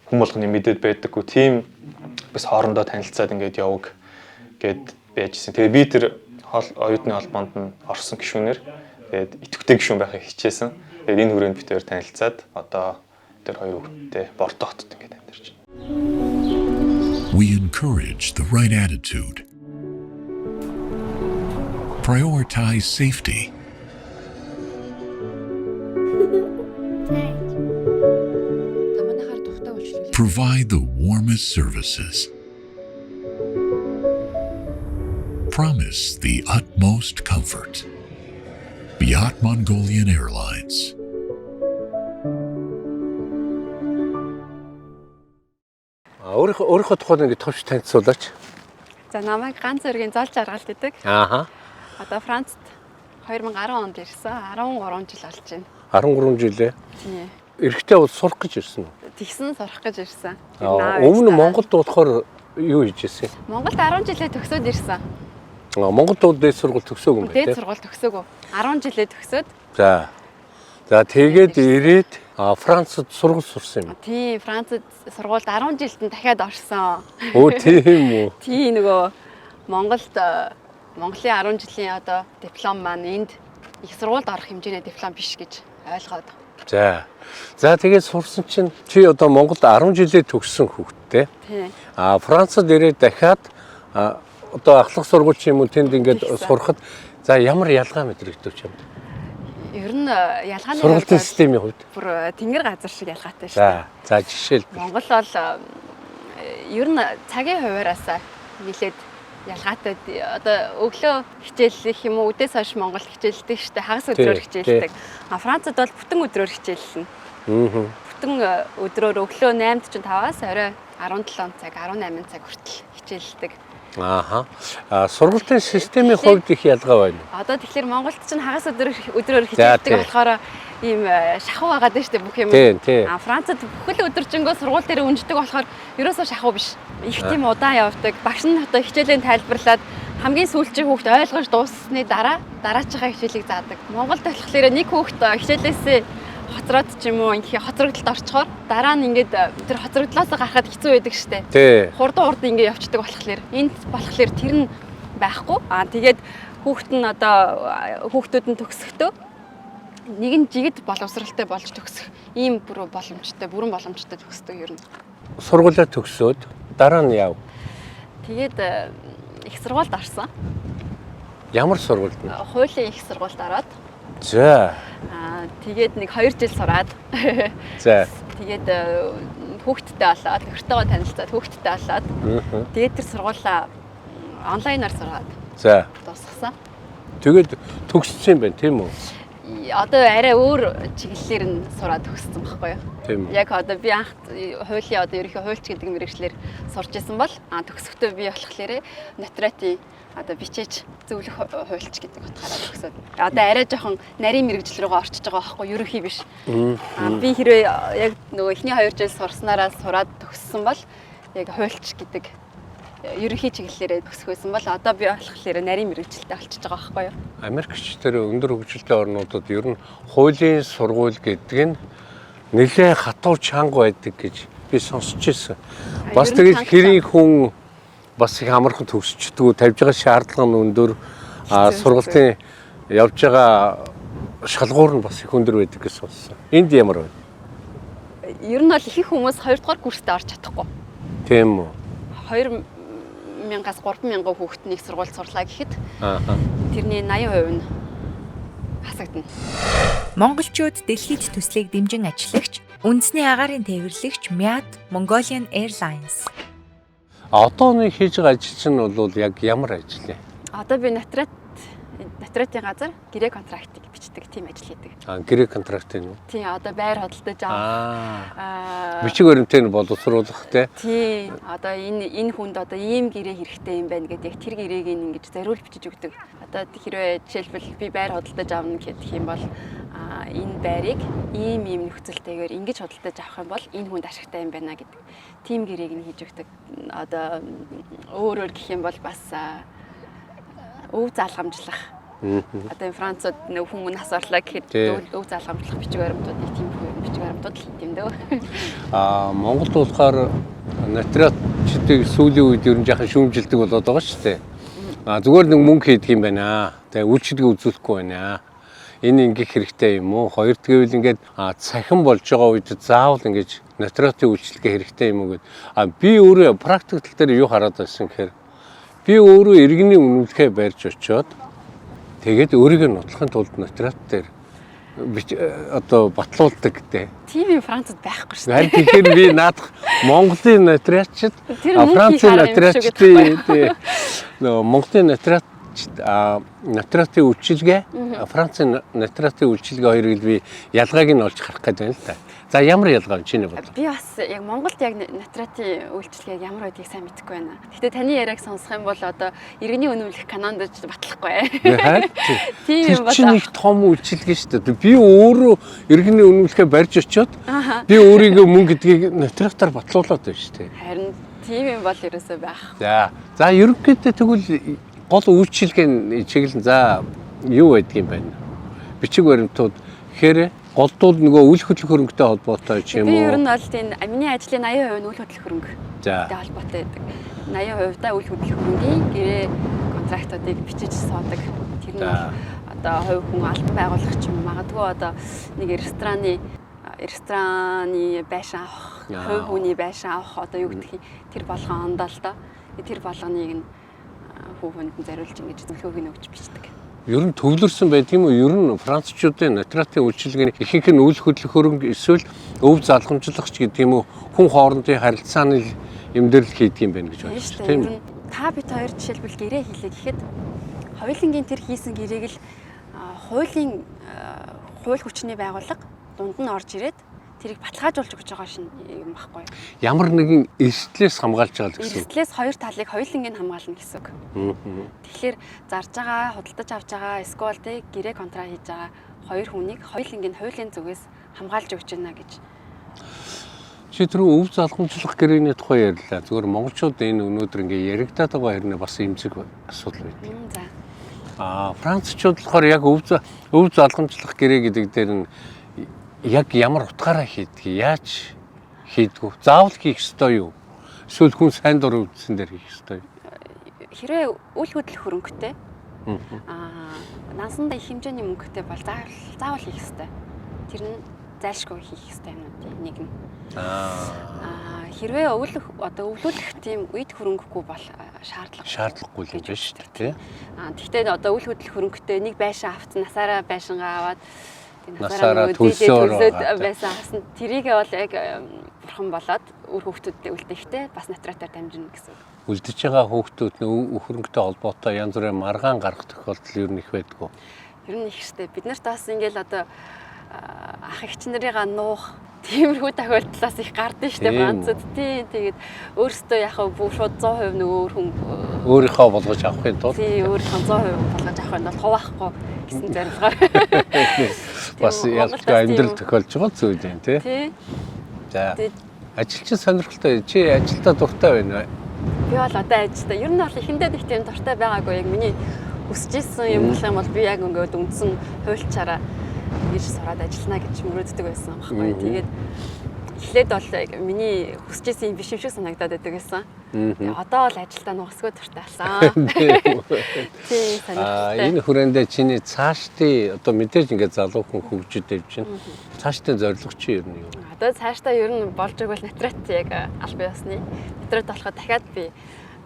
хүн болгоны мэдээд байдаггүй тийм бас хоорондоо танилцаад ингээд яваг гэд байжсэн. Тэгээ би тэр оюутны холбоонд нь орсон гишүүнээр тэгээд идэвхтэй гишүүн байхыг хичээсэн. Тэгээд энэ хүрээнд бид хоёр танилцаад одоо тэр хоёр хүүхэдтэй Бордо хотод ингээд амьдарч байна. We encourage the right attitude. Prioritize safety. Provide the warmest services. Promise the utmost comfort. Beyond Mongolian Airlines. Өөрийнхөө тухайн ингэ товч танилцуулаач. За намайг ганц өргөн золж аргалт гэдэг. Одоо Францад 2010 онд ирсэн. 13 жил болж байна. 13 жилээ. Тийм. Эрэгтэй бол сурах гэж ирсэн үү? Тэгсэн сурах гэж ирсэн. Өмнө Монголд болохоор юу хийж ирсэн? Монголд 10 жилээ төгсөөд ирсэн. Монголд дээд сургууль төгсөөгүй юм байна. Дээд сургууль төгсөөгүй. 10 жилээ төгсөөд. За тэгээд ирээд Францад сургууль сурсан юм. Тийм, Францад сургуульд 10 жилд нь дахиад орсон. Өө тийм үү? Тийм нөгөө Монголын 10 жилийн одоо диплом маань энд их сургуульд орох хэмжээний диплом биш гэж ойлгоод. За тэгээд сурсан чинь чи одоо Монголд 10 жилээ төгссөн хүүхэдтэй. Тийм. Францад ирээд дахиад одоо ахлах сургууль ч юм уу тэнд ингээд сурахад за ямар ялгаа мэдрэгдэв ч юм. Ер нь ялгааны сургуулийн системийн хувьд бүр тэнгэр газар шиг ялгаатай шүү дээ. За жишээл Монгол бол ер нь цагийн хуваараас нэлээд ялгаатай. Одоо өглөө хичээл гэх юм уу үдээс хойш Монгол хичээлдэг шүү дээ. Хагас өдрөөр хичээлдэг. Францад бол бүтэн өдрөөр хичээллэнэ. Бүтэн өдрөөр өглөө 8:45-аас орой 17 цаг 18 цаг хүртэл хичээлдэг. Сургуулийн системийн хувьд их ялгаа байна. Одоо тэгэхээр Монголд чинь хагас өдрөөр хичээлдэг болохоор ийм шахуу байгаа дээ шүү дээ бүх юм. Францад бүхэл өдөржингөө сургууль дээр үнждэг болохоор ерөөсөө шахуу биш. Их тийм удаан явдаг. Багш нь одоо хичээлийн тайлбарлаад хамгийн сүүлчийн хүүхд ойлгож дууссаны дараачихаа хичээлийг заадаг. Монголд болохоор нэг хүүхд хичээлээсээ хоцроод ч юм уу ингээ хоцрогдолд орчхоор дараа нь ингээд тэр хоцрогдлоос гарахад хэцүү байдаг штэ. Тий. Хурдан ингээ явцдаг болохоор энд болохоор тэр нь байхгүй. Тэгээд хүүхд нь одоо хүүхдүүд нь төгсөхдөө нэг нь жигд боловсралтай болж төгсөх ийм бүрэн боломжтой төгсдөг ер нь. Сургуулаа төгсөөд дараа нь яв. Тэгээд их сургуульд орсон. Ямар сургуульд нь? Хуулийн их сургуульд ороод. За. Тэгээд нэг 2 жил сураад. За. Тэгээд хүүхдтэй болоод, нөхөртөөгөө танилцаад хүүхдтэй болоод. Тэгээд тэр сургуулаа онлайнаар сураад. За. Дуусгасан. Тэгээд төгссөн юм байна тийм үү? Одоо арай өөр чиглэлээр нь сураад төгссөн байхгүй юу? Тийм үү. Яг одоо би анх хуулийн одоо ерөнхий хуульч гэдэг мэргэжлэр сурж исэн бол төгсөхдөө би болохоор нотариатын одоо бичээж зөвлөх хуульч гэдэг утгаараа төгсөөд. Одоо арай жоохон нарийн мэргэжил рүүгээ орчиж байгаа байхгүй юу? Ерөнхий биш. Би хэрвээ яг нөгөө эхний 2 жил сурснараа сураад төгссөн бол яг хуульч гэдэг ерөнхий чиглэлээрээ төгсөх байсан бол одоо би болохоор нарийн мэргэжилтэй болчихж байгаа байхгүй юу? Америкч тэр өндөр хөгжилтэй орнуудад ер нь хуулийн сургууль гэдэг нь нэлээд хатуу чанга байдаг гэж би сонсч ирсэн. Бас тэгээд хэрийн хүн бас их амархан төгсчдөг, тавьж байгаа шаардлага нь өндөр, сургалтын явж байгаа шалгуур нь бас их өндөр байдаг гэж сонссон. Энд ямар вэ? Ер нь бол их хүмүүс 2 дугаар курстээ орж чадахгүй. Тийм үү? 2000-аас 3000 хүүхднийг сургуульд сурлаа гэхэд тэрний 80% нь хасагдана. Монголчууд дэлхийд төслийг дэмжин ажиллагч, үндэсний агаарын тээвэрлэгч Myaat Mongolian Airlines. Одооны хийж байгаа ажил чинь бол яг ямар ажил вэ? Одоо би нотариатын газар гэрээ контрактыг бичдэг тийм ажил хийдэг. Гэрээ контракт юм уу? Тийм, одоо байр хөдөлтөж авах. Бичиг баримтыг боловсруулах те. Тийм, одоо энэ хүнд одоо ийм гэрээ хэрэгтэй юм байна гэдэг тэр гэрээг ингэж зориулж бичиж өгдөг. Одоо хэрвээ жишээлбэл би байр хөдөлтөж авна гэх юм бол энэ байрыг ийм нөхцөлтэйгээр ингэж хөдөлтөж авах юм бол энэ хүнд ашигтай юм байна гэдэг. Тийм гэрээг нь хийж өгдөг. Одоо өөрөөр гэх юм бол бас өв заалгамжлах. Одоо Францад нэг хүмүүс нас орлоо гэхэд өв заалгамжлах бичиг баримтууд тийм бичиг баримтууд л хийм дөө. Монголд болохоор нотариатчдыг сүүлийн үед ер нь жаахан шүүмжилдэг болоод байгаа шүү дээ. Зүгээр нэг мөнгө хийдэг юм байна. Тэгээ үйлчлэгээ үзүүлэхгүй байна. Энэ ингэх хэрэгтэй юм уу? Хоёр тэгвэл ингээд цахим болж байгаа үед заавал ингэж нотариатын үйлчлэгээ хэрэгтэй юм уу гэд. Би өөрөө практик тал дээр юу хараад байсан гэхээр би өөрөө иргэний үнэмлэхээ барьж очиод тэгээд өөрийгөө нотлохын тулд нотариат дээр одоо батлуулдаг гэдэг. Тийм Францад байхгүй шүү дээ. Тэгэхээр би наадах Монголын нотариатчид Францын нотариатчид Монголын нотариатын үйлчилгээ Францын нотариатын үйлчилгээ хоёрыг би ялгааг нь олж харах гэдэг байна л да. За ямар ялгаа вэ чиний бодлоо? Би бас яг Монголд яг нотариатын үйлчилгээг ямар байдгийг сайн мэдэхгүй байна. Гэхдээ таны яриаг сонсох юм бол одоо иргэний үнэмлэх канонд батлахгүй. Тийм юм байна. Чи нэг том үйлчилгээ шүү дээ. Би өөрөө иргэний үнэмлэхээ барьж очиод би өөрийгөө мөнгө гэдгийг нотариатаар батлуулаад байна шүү дээ. Харин тийм юм бол ерөөсөө байх. За ерөнхийдөө тэгвэл гол үйлчилгээний чиглэл за юу байдаг юм байна? Бичиг баримтууд гэхээр голдуул нөгөө үйл хөдлөх хөрөнгөтэй холбоотой ч юм уу. Би ер нь бол тийм миний ажлын 80% нь үйл хөдлөх хөрөнгөтэй холбоотой байдаг. 80% үйл хөдлөх хөрөнгийн гэрээ контрактуудыг бичиж суудаг. Тэр нь одоо хувь хүн албан байгуулагч юм магадгүй одоо нэг рестораны байшин авах, хувь хүний байшин авах одоо юу гэдгийг тэр болгон ондоо л доо. Тэр болгоныг нь хувь хүнд зориулж ингэж зөвлөгөөг өгч бичдэг. Ер нь төвлөрсөн байдаг юм уу? Ер нь Францчуудын нотариатын үйлчилгээний ихэнх нь үйл хөдлөх хөрөнгө эсвэл өв залгамжлагч гэдэг юм уу? Хүн хоорондын харилцааны юм дээр л хийдэг юм байна гэж байна шүү дээ. Тийм. Та бид хоёр жишээлбэл гэрээ хийлээ гэхэд хоёулангийн тэр хийсэн гэрээг л хууль хүчний байгууллага дунд нь орж ирээд тэрийг баталгаажуулж өгч байгаа шин юм баггүй. Ямар нэгэн эрсдлээс хамгаалж байгаа гэсэн. Эрсдлээс хоёр талыг хоёулангийн хамгаална гэсэн үг. Тэгэхээр зарж байгаа, худалдаж авч байгаа, эсвэл тэ гэрээ контракт хийж байгаа хоёр хүнийг хоёулангийн хуулийн зүгээс хамгаалж өгч байна гэж. Чи тэр өв залгамжлах гэрээний тухай ярьлаа. Зүгээр монголчууд энэ өнөөдөр ингээ яригадаад байгаа хэрнээ бас эмзэг асуудал байдаг. За. Францчууд болохоор яг өв залгамжлах гэрээ гэдэг дээр нь яг ямар утгаараа хийдэг, яаж хийдгүү? Заавал хийх ёстой юу? Эсвэл хүн сайн дурын үдсэн дээр хийх ёстой юу? Хэрвээ үл хөдлөх хөрөнгөтэй нансандаа их хэмжээний мөнгөтэй бол заавал хийх ёстой. Тэр нь зайлшгүй хийх ёстой юмнуудын нэг нь. Хэрвээ өвлүүлэх тийм үед хөрөнгөгүй бол шаардлагагүй л юм байна шүү дээ, тий. Тэгвэл одоо үл хөдлөх хөрөнгөтэй нэг байшин авц насаараа байшингаа аваад насаараа төлсөөр байсан хасан тэрийг бол яг бурхан болоод үр хөвгтүүдтэй үлдээхтэй бас натратаар дамжина гэсэн. Үлдэж байгаа хүүхдүүд хөрөнгөтэй холбоотой янз бүрийн маргаан гарах тохиолдол ер нь их байдгүй. Ер нь их штэ. Бид нарт бас ингээл одоо ах эгч нарыгаа нуух тиймэрхүү тохиолдлоос их гардаг штэ Францад. Тэгээд өөрөөсөө яхаа бүр шууд 100% нөгөө өөр хүн өөрийнхөө болгож авахын тулд өөрийнхөө 100% болгож авахын тулд хуваахгүй гэсэн зорилгоор бас ялгаатай амьдрал тохиолж байгаа зүйл юм тий. За. Ажилчин сонирхолтой чи ажилдаа дуртай байна уу? Би бол одоо ажилдаа ер нь бол ихэндээ их тийм дуртай байгаагүй. Яг миний хүсэж исэн юм болох юм бол би яг ингээд үндсэн хуульчаараа ирж сураад ажиллана гэж мөрөөддөг байсан байхгүй. Тэгээд эхлээд бол яг миний хүсэж исэн юм биш юм шиг санагдаад байдаг байсан. Одоо бол ажилдаа нугасгүй дуртай болсон. Тийм сонирхолтой. Энэ хүрээндээ чиний цаашдын одоо мэдээж ингээд залуу хүн хөгжиж явж байна. Цаашдын зорилго чи ер нь юу? Одоо цаашдаа ер нь болж игэл натрат яг аль бие усны натрат болоход дахиад би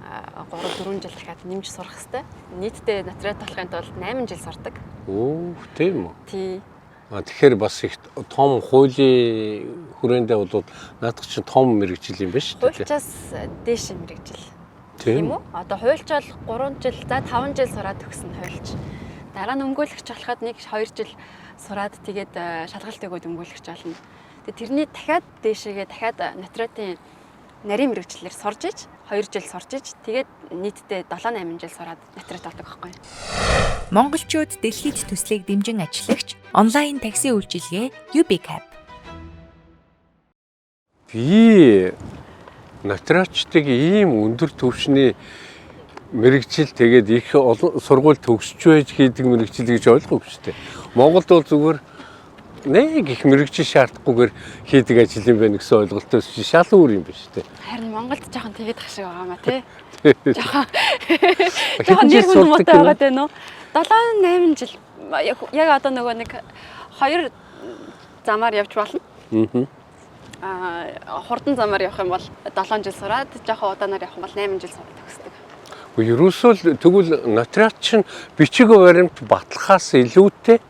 3-4 жил дахиад нэмж сурах хэрэгтэй. Нийтдээ натрат болохын тулд 8 жил сурдаг. Тийм үү? Тий. Тэгэхээр бас их том хуулийн хүрээндээ бол наадах чинь том мэрэгжил юм байна шүү дээ. Хуульчаас дээш мэрэгжил. Тийм үү? Одоо хуульч бол 3 жил, за 5 жил сураад төгсөн хуульч. Дараа нь өмгөөлөгч болоход 1-2 жил сураад тэгээд шалгалт өгөөд өмгөөлөгч болно. Тэгээд тэрний дахиад дээшээгээ дахиад натратын нарийн мэрэгчлэр сурж иж 2 жил сурж иж тэгээд нийтдээ 7-8 жил сураад натрат болдог байхгүй. Монголчууд дэлхийд төслийг дэмжин ажиллагч онлайн такси үйлчилгээ UBCab. Би натратчдыг ийм өндөр түвшний мэрэгжил тэгээд их олон сургууль төгсч байж хийдэг мэрэгжил гэж ойлгоогүй шүү дээ. Монголд бол зүгээр нэг их мэрэгжил шаардахгүйгээр хийдэг ажил юм байна гэсэн ойлголтоос шал өөр юм байна шүү дээ. Харин Монголд жоохон тэгээд ах шиг байгаа маа тий. Жоохон нэр хүн муутай байгаа дээ нөө. 7-8 жил яг одоо нөгөө нэг 2 замаар явж болно. Хурдан замаар явах юм бол 7 жил сураад, жоохон удаанаар явах юм бол 8 жил сураад төгсдөг. Ерөөсөө тэгвэл натриат чинь бичиг баримт батлахаас илүүтэй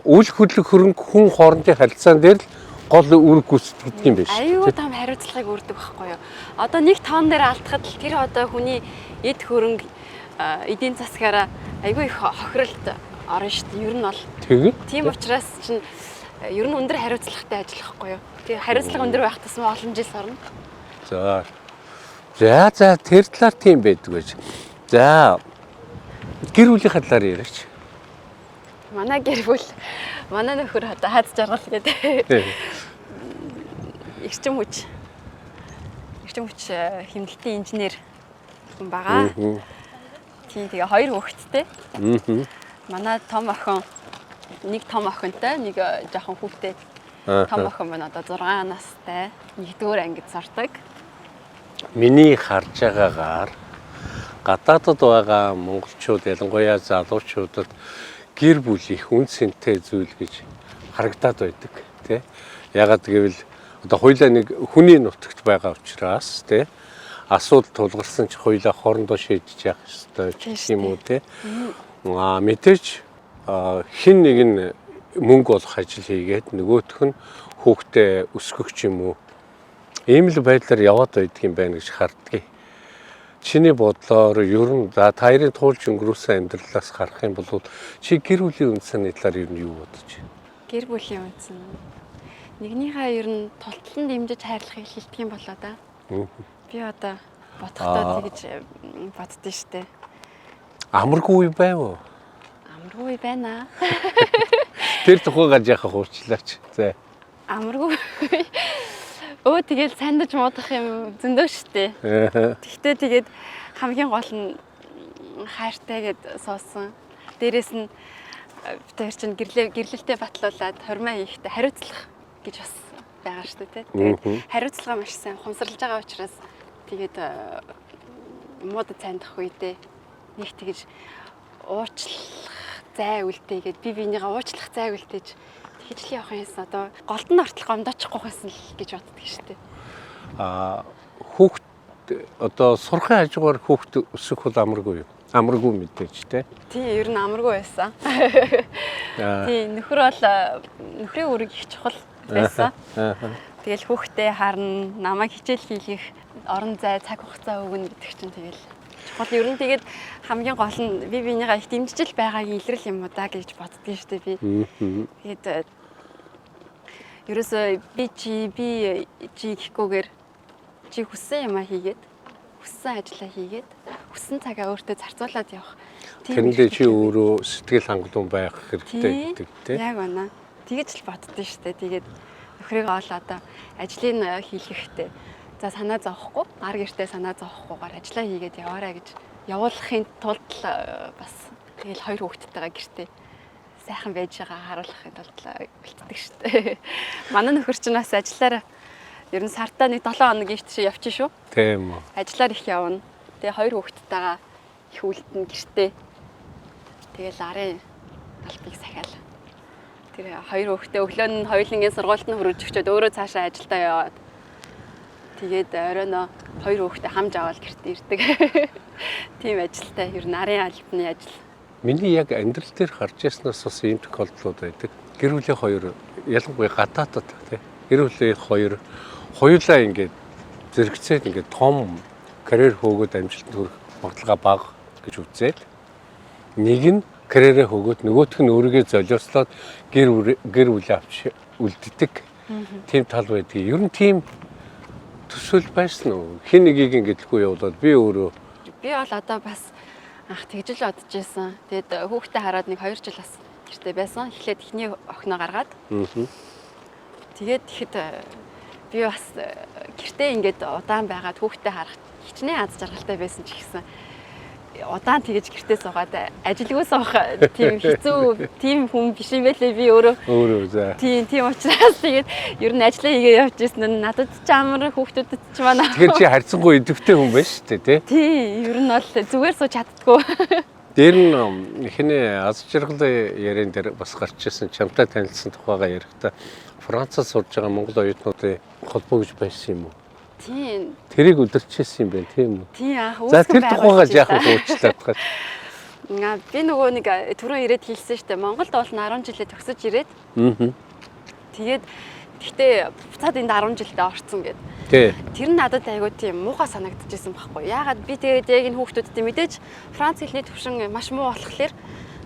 үл хөдлөх хөрөнгө хүн хоорондын харилцаан дээр л гол үүрэг гүйцэтгэдэг юм байна шүү. Аюу том хариуцлагыг өрдөг байхгүй юу? Одоо нэг тоон дээр алдахад л тэр одоо хүний эд хөрөнгө эдийн засгаараа аюу их хохиролт орно шүү дээ. Ер нь бол тийм учраас чинь ер нь өндөр хариуцлагатай ажиллахгүй юу? Тэгээ хариуцлага өндөр байх тусмаа олон жил сорно. За тэр талаар тийм байдаг байж. За гэр бүлийн талаар яриач. Манай гэр бүл манай нөхөр одоо хаз жаргал гэдэг. Эрчим хүч хэмнэлтийн инженер хүн байгаа. Тийм тэгээ 2 хүүхэдтэй. Манай том охин нэг том охинтой, нэг жоохон хүүтэй. Том охин маань одоо 6 настай, 1-р ангид сурдаг. Миний харж байгаагаар гадаадд байгаа монголчууд ялангуяа залуучуудад гэр бүл их үн цэнтэй зүйл гэж харагдаад байдаг тий. Ягаад гэвэл одоо хоёулаа нэг хүний нутагт байгаа учраас тий асуудал тулгарсан ч хоёулаа хоорондоо шийдэж явах ёстой юм уу тий. Мэдээж хин нэг нь мөнгө олох ажил хийгээд нөгөөх нь хүүхдээ өсгөх юм уу. Ийм л байдлаар яваад байдаг юм байна гэж харддаг. Чиний бодлоор ер нь таарын туулж өнгөрөөсөн амьдралаас харах юм бол чи гэр бүлийн үндсний талаар ер нь юу бодож байна? Гэр бүлийн үндсэн. Нэгнийхээ ер нь тултлан дэмжиж хайрлахыг хэлдэг юм болоо да. Би одоо бодохдоо тэгж боддөө штэ. Амаргүй байв уу? Амаргүй байна. Тэр тухайгаар яхах уучлаач. За. Амаргүй. Өө тэгэл сандаж муудах юм зөндөө штэ. Гэхдээ тэгээд хамгийн гол нь хайртай гэд суусан. Дээрээс нь тэр чинь гэрлэлтэд батлуулаад хормоо хийхдээ хариуцлах гэж бас байгаа штэ тий. Тэгээд хариуцлага маш сайн ухамсарлаж байгаа учраас тэгээд муудад цандах үедээ нэг тэгж уучлах зай үлдээгээд би бинийгаа уучлах зай үлдээж тэгж л явах юмсан одоо голд нь ортол гомдоочихгүй байсан л гэж боддог штэ. Хүүхд одоо сурахын хажуугаар хүүхд өсөх бол амаргүй юу? Амаргүй мэдээж те. Тий, ер нь амаргүй байсан. Тий, нөхөр бол нөхрийн үрэг их чухал байсан. Тэгэл хүүхдээ харна, намайг хичээл хийх орон зай, цаг хугацаа өгнө гэдэг чинь тэгэл чухал. Ер нь тэгээд хамгийн гол нь би бинийгаа их дэмжиж байгаагийн илрэл юм уу да гэж боддгийн штэ би. Тэгээд ерөөсөө би гэхгүйгээр чи хүссэн юм а хийгээд хүссэн ажлаа хийгээд хүссэн цагаа өөртөө зарцуулаад явах. Тэрэндээ чи өөрөө сэтгэл хангалуун байх хэрэгтэй гэдэг тийм. Яг байна. Тэгэж л боддоо штэ. Тэгээд нөхрийг ол одоо ажлыг хийлгэхдээ за санаа зовхгүй, гар гэртээ санаа зовхгүйгээр ажлаа хийгээд яваарай гэж явуулахын тулд бас тэгэл хоёр хүүхэдтэйгээ гэртээ сайхан байж байгаа харуулахын тулд бэлтдэг штэ. Манай нөхөр чинь бас ажиллаараа ер нь сартаа нэг 7 хоног ивтшээ явчих шүү. Тийм үү. Ажиллаар их явна. Тэгээ хоёр хүүхэдтэйгээ их үлдэн гэртээ. Тэгэл арын албыг сахиал. Тэр хоёр хүүхдээ өглөө нь хоёулангийн сургуульд нь хүрэж өгчөөд өөрөө цаашаа ажилдаа яваад. Тэгээд оройноо хоёр хүүхдээ хамж аваад гэртээ ирдэг. Тийм ажилтай ер нь арын албаны ажил. Миний яг амьдрал дээр харж яснаас бас ийм тохиолдлууд байдаг. Гэр бүлийн хоёр ялангуяа гадаадд тийм. Гэр бүлийн хоёр хоёулаа ингээд зэрэгцээд ингээд том карьер хөөгөөд амжилтанд хүрэх магадлал бага гэж үзээд нэг нь карьерээ хөөгөөд нөгөөх нь өөрийгөө золиослоод гэр бүл авч үлддэг тийм тал байдгийг. Ер нь тийм төсөөл байсан уу? Хин нэгийг ингэдэлгүй явуулаад би өөрөө бол одоо бас анх тэгж л бодож байсан. Тэгээд хүүхдээ хараад нэг 2 жил бас гэртээ байсан. Эхлээд эхний охиноо гаргаад. Тэгээд тэгэхэд би бас гэртээ ингээд удаан байгаад хүүхдээ харах хичнээн аз жаргалтай байсан ч гэсэн удаан тэгэж гэртээ суугаад ажилгүй суух тийм хэцүү тийм хүн биш юм байлээ би өөрөө за. Тийм учраас тэгээд ер нь ажиллаа хийгээ явж ирсэн нь надад ч амар хүүхдүүдэд ч манай. Тэгэхээр чи харьцангуй идэвхтэй хүн байна шүү дээ тий. Ер нь бол зүгээр сууж чаддгүй. Дээр нь эхний аз жаргалын яриан дээр бас гарч ирсэн чамтай танилцсан тухайгаа ярихдаа Францад сурж байгаа монгол оюутнуудын холбоо гэж байсан юм уу? Тийм. Тэрийг өдөрчээсэн юм байна тийм үү? Тийм анх За тэр тухайгаа яахан хуучлаад гад. Би нөгөө нэг түрүүн ирээд хэлсэн шүү дээ. Монголд бол 10 жилээ төгсөж ирээд. Тэгээд гэхдээ буцаад энд 10 жилдээ орцсон гэд. Тэр нь надад айгүй тийм муухай санагдчихсэн байхгүй. Яагаад би тэгээд яг энэ хүүхдүүдтэй мэдээж Франц хэлний төвшин маш муу болохоор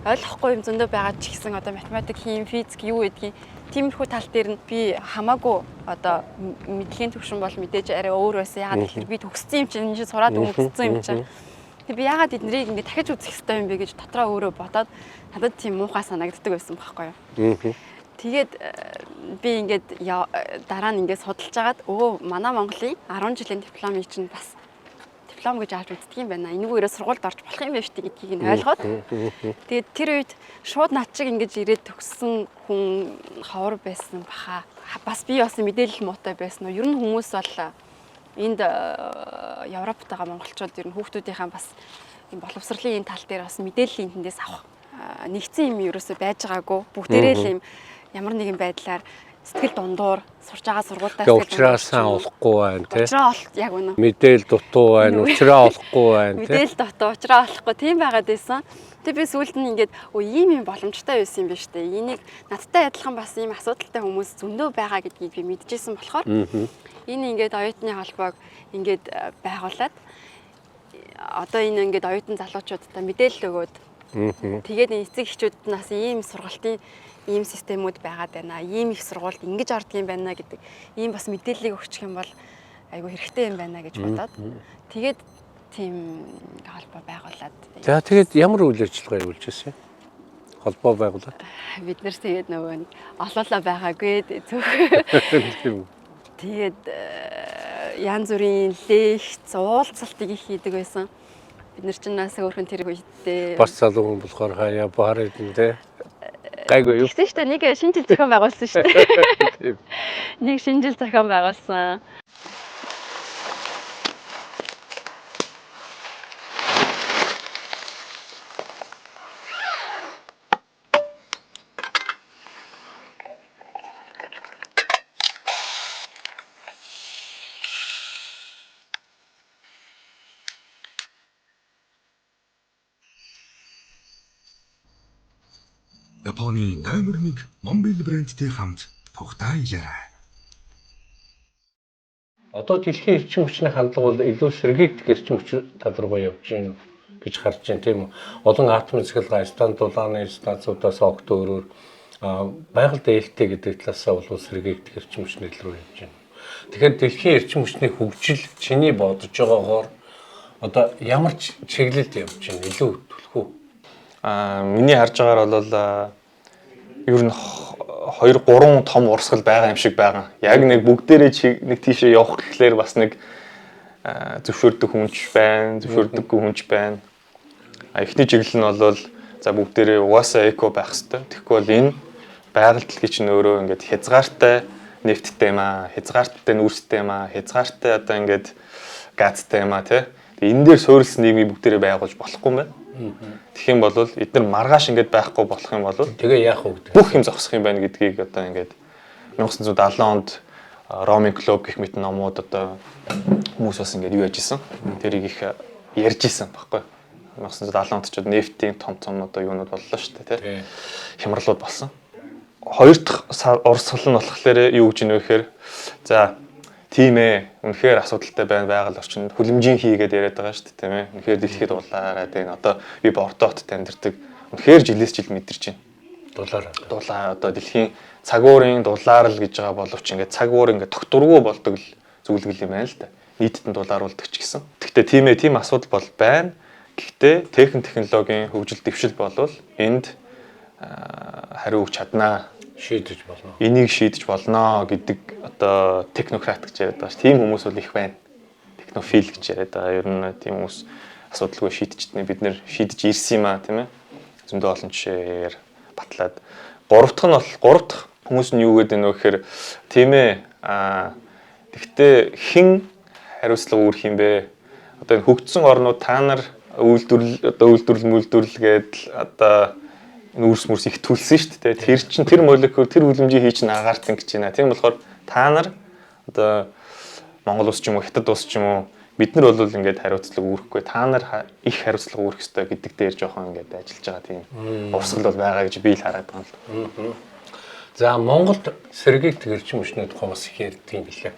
ойлгохгүй юм зөндөө байгаа ч гэсэн одоо математик, хим, физик юу гэдгийг тиймэрхүү тал дээр нь би хамаагүй одоо мэдлэгийн төвшин бол мэдээж арай өөр байсан. Яагаад гэхээр би төгссөн юм чинь энэ сураад өнгөцсөн юм чинь. Тэг би яагаад эднэрийг ингэ дахиж үзэх хэрэгтэй юм бэ гэж дотроо өөрөө бодоод надад тийм муухай санагддаг байсан байхгүй юу. Тэгээд би ингээд дараа нь ингээд судалж агаад манай Монголын 10 жилийн дипломыг чинь бас диплом гэж авч үздэг юм байна. Энэгээрээ сургуульд орж болох юм байна шүү дээ гэдгийг нь ойлгоод. Тэгээд тэр үед шууд над шиг ингэж ирээд төгссөн хүн ховор байсан баха. Бас би бас мэдээлэл муутай байсан уу? Ер нь хүмүүс бол энд Европт байгаа монголчууд ер нь хүүхдүүдийнхээ бас юм боловсролын энэ тал дээр бас мэдээллийн тэндээс авах нэгцэн юм ерөөсөй байж байгаагүй. Бүгдээрээ л юм ямар нэгэн байдлаар сэтгэл дундуур сурч байгаа сургуультаас учраас сайн олохгүй байна тий. Учраа яг үнэ. Мэдээл дутуу байна, учраа олохгүй байна тий. Мэдээл дутуу, учраа олохгүй тийм байгаад байсан. Тэг би сүүлд нь ингээд ийм юм боломжтой байсан юм байна шүү дээ. Энийг надтай адилхан бас ийм асуудалтай хүмүүс зөндөө байгаа гэдгийг би мэдчихсэн болохоор энэ ингээд оюутны холбоог ингээд байгуулад одоо энэ ингээд оюутан залуучуудтай мэдээлэл өгөөд тэгээд эцэг эхчүүд нас ийм сургалтын ийм системүүд байгаад байна. Ийм их сургуульд ингэж ордог юм байна гэдэг ийм бас мэдээллийг өгчих юм бол айгүй хэрэгтэй юм байна гэж бодоод тэгээд тийм холбоо байгуулад. За тэгээд ямар үйл ажиллагаа явуулж байсан юм? Холбоо байгуулад. Бид нэр тэгээд нөгөө нэг олоолаа байгаагүй зөв. Тэгээд янз бүрийн лекц, уулзалтыг их хийдэг байсан. Бид нар чинь нас өөрхөн тэр үедээ Бас залуу хүн болохоор хаяа баар идэв те. Гайгүй юу? тэгсэн шүү дээ. Нэг шинэ жил зохион байгуулсан шүү дээ. Нэг шинэ жил зохион байгуулсан. Японы номер 1 Mobil брэндтэй хамт тухтай ияраа. Одоо дэлхийн эрчим хүчний хандлага бол илүү сэргийгдэх эрчим хүч тал руугаа явж байна гэж харж байна тийм үү. Олон атомын цэглэгээ стандарт дулааны станцуудаас огт өөрөөр байгаль дээлтэй гэдэг талаасаа бол сэргийгдэх эрчим хүчний тал руу явж байна. Тэгэхээр дэлхийн эрчим хүчний хөгжил чиний бодож байгаагаар одоо ямар чиглэлд явж байна илүү төлөх үү? Миний харж байгаагаар бол ер нь 2-3 том урсгал байгаа юм шиг байгаа. Яг нэг бүгдээрээ нэг тийшээ явах гэхлээр бас нэг зөвшөөрдөг хүнч байна, зөвшөөрдөггүй хүнч байна. Эхний чиглэл нь бол за бүгдээрээ угаасаа эко байх хэрэгтэй. Тэгэхгүй бол энэ байгаль дэлхий чинь өөрөө ингээд хязгаартай нефттэй юм аа, хязгаартай нүүрстэй юм аа, хязгаартай одоо ингээд газтай юм аа тий. Тэгээ энэ дээр суурилсан нийгмийг бүгдээрээ байгуулж болохгүй юм байна. Тэгэх юм бол эдгээр маргааш ингэж байхгүй болох юм бол тэгээ яах вэ гэдэг. Бүх юм зогсох юм байна гэдгийг одоо ингээд 1970 онд Ромын клуб гэх мэт номууд одоо хүмүүс бас ингээд юу яаж исэн. Тэрийг их ярьж исэн баггүй. 1970 онд ч нефтийн том одоо юунууд боллоо шүү дээ тий. Хямралууд болсон. Хоёр дахь урсгал нь болохоор юу гэж нэ вэхээр за тийм ээ. Үнэхээр асуудалтай байгаль орчинд хүлэмжийн хийгээд яриад байгаа шүү дээ, тийм ээ. Үнэхээр дэлхийд дулаараад байна. Одоо би Бордоот амьдардаг. Үнэхээр жилээс жил мэдэрч байна. Дулаа одоо дэлхийн цаг уурын дулаар л гэж байгаа боловч ингээд цаг уур ингээд тогтургүй болдог л зүйлгэл юм байна л да. Нийтэд нь дулааруулдаг ч гэсэн. Гэхдээ тийм ээ, тийм асуудал бол байна. Гэхдээ технологийн хөгжил дэвшил болвол энд хариу өгч чаднаа. Шийдэж болно. Энийг шийдэж болно гэдэг одоо технократ гэж яриад байгаа ш. Тийм хүмүүс бол их байна. Технофил гэж яриад байгаа. Ер нь тийм хүмүүс асуудалгүй шийдчихнэ. Бид нэр шийдэж ирсэн юм аа, тийм ээ. Зөндөө олон жишээр батлаад. Гурав дахь хүмүүс нь юу гэдэг нь вэ гэхээр тийм ээ. Тэгвэл хэн хариуцлага үүрх юм бэ? Одоо энэ хөгжсөн орнууд та нар үйлдвэрлэл гээд одоо нүүрс мөрс их төлсөн шүү дээ. Тэр чинь тэр молекул тэр хүлэмжийг хий чинь агаардан гэж байна. Тийм болохоор та нар одоо Монгол улс ч юм уу, Хятад улс ч юм уу бид нар бол ингээд хариуцлага үүрэхгүй. Та нар их хариуцлага үүрэх ёстой гэдэг дээр жоохон ингээд ажиллаж байгаа тийм урсгал бол байгаа гэж би л хараад байгаа юм л. За Монголд сэргийгдэх эрчим хүчний тухай бас их ярьдаг юм билээ.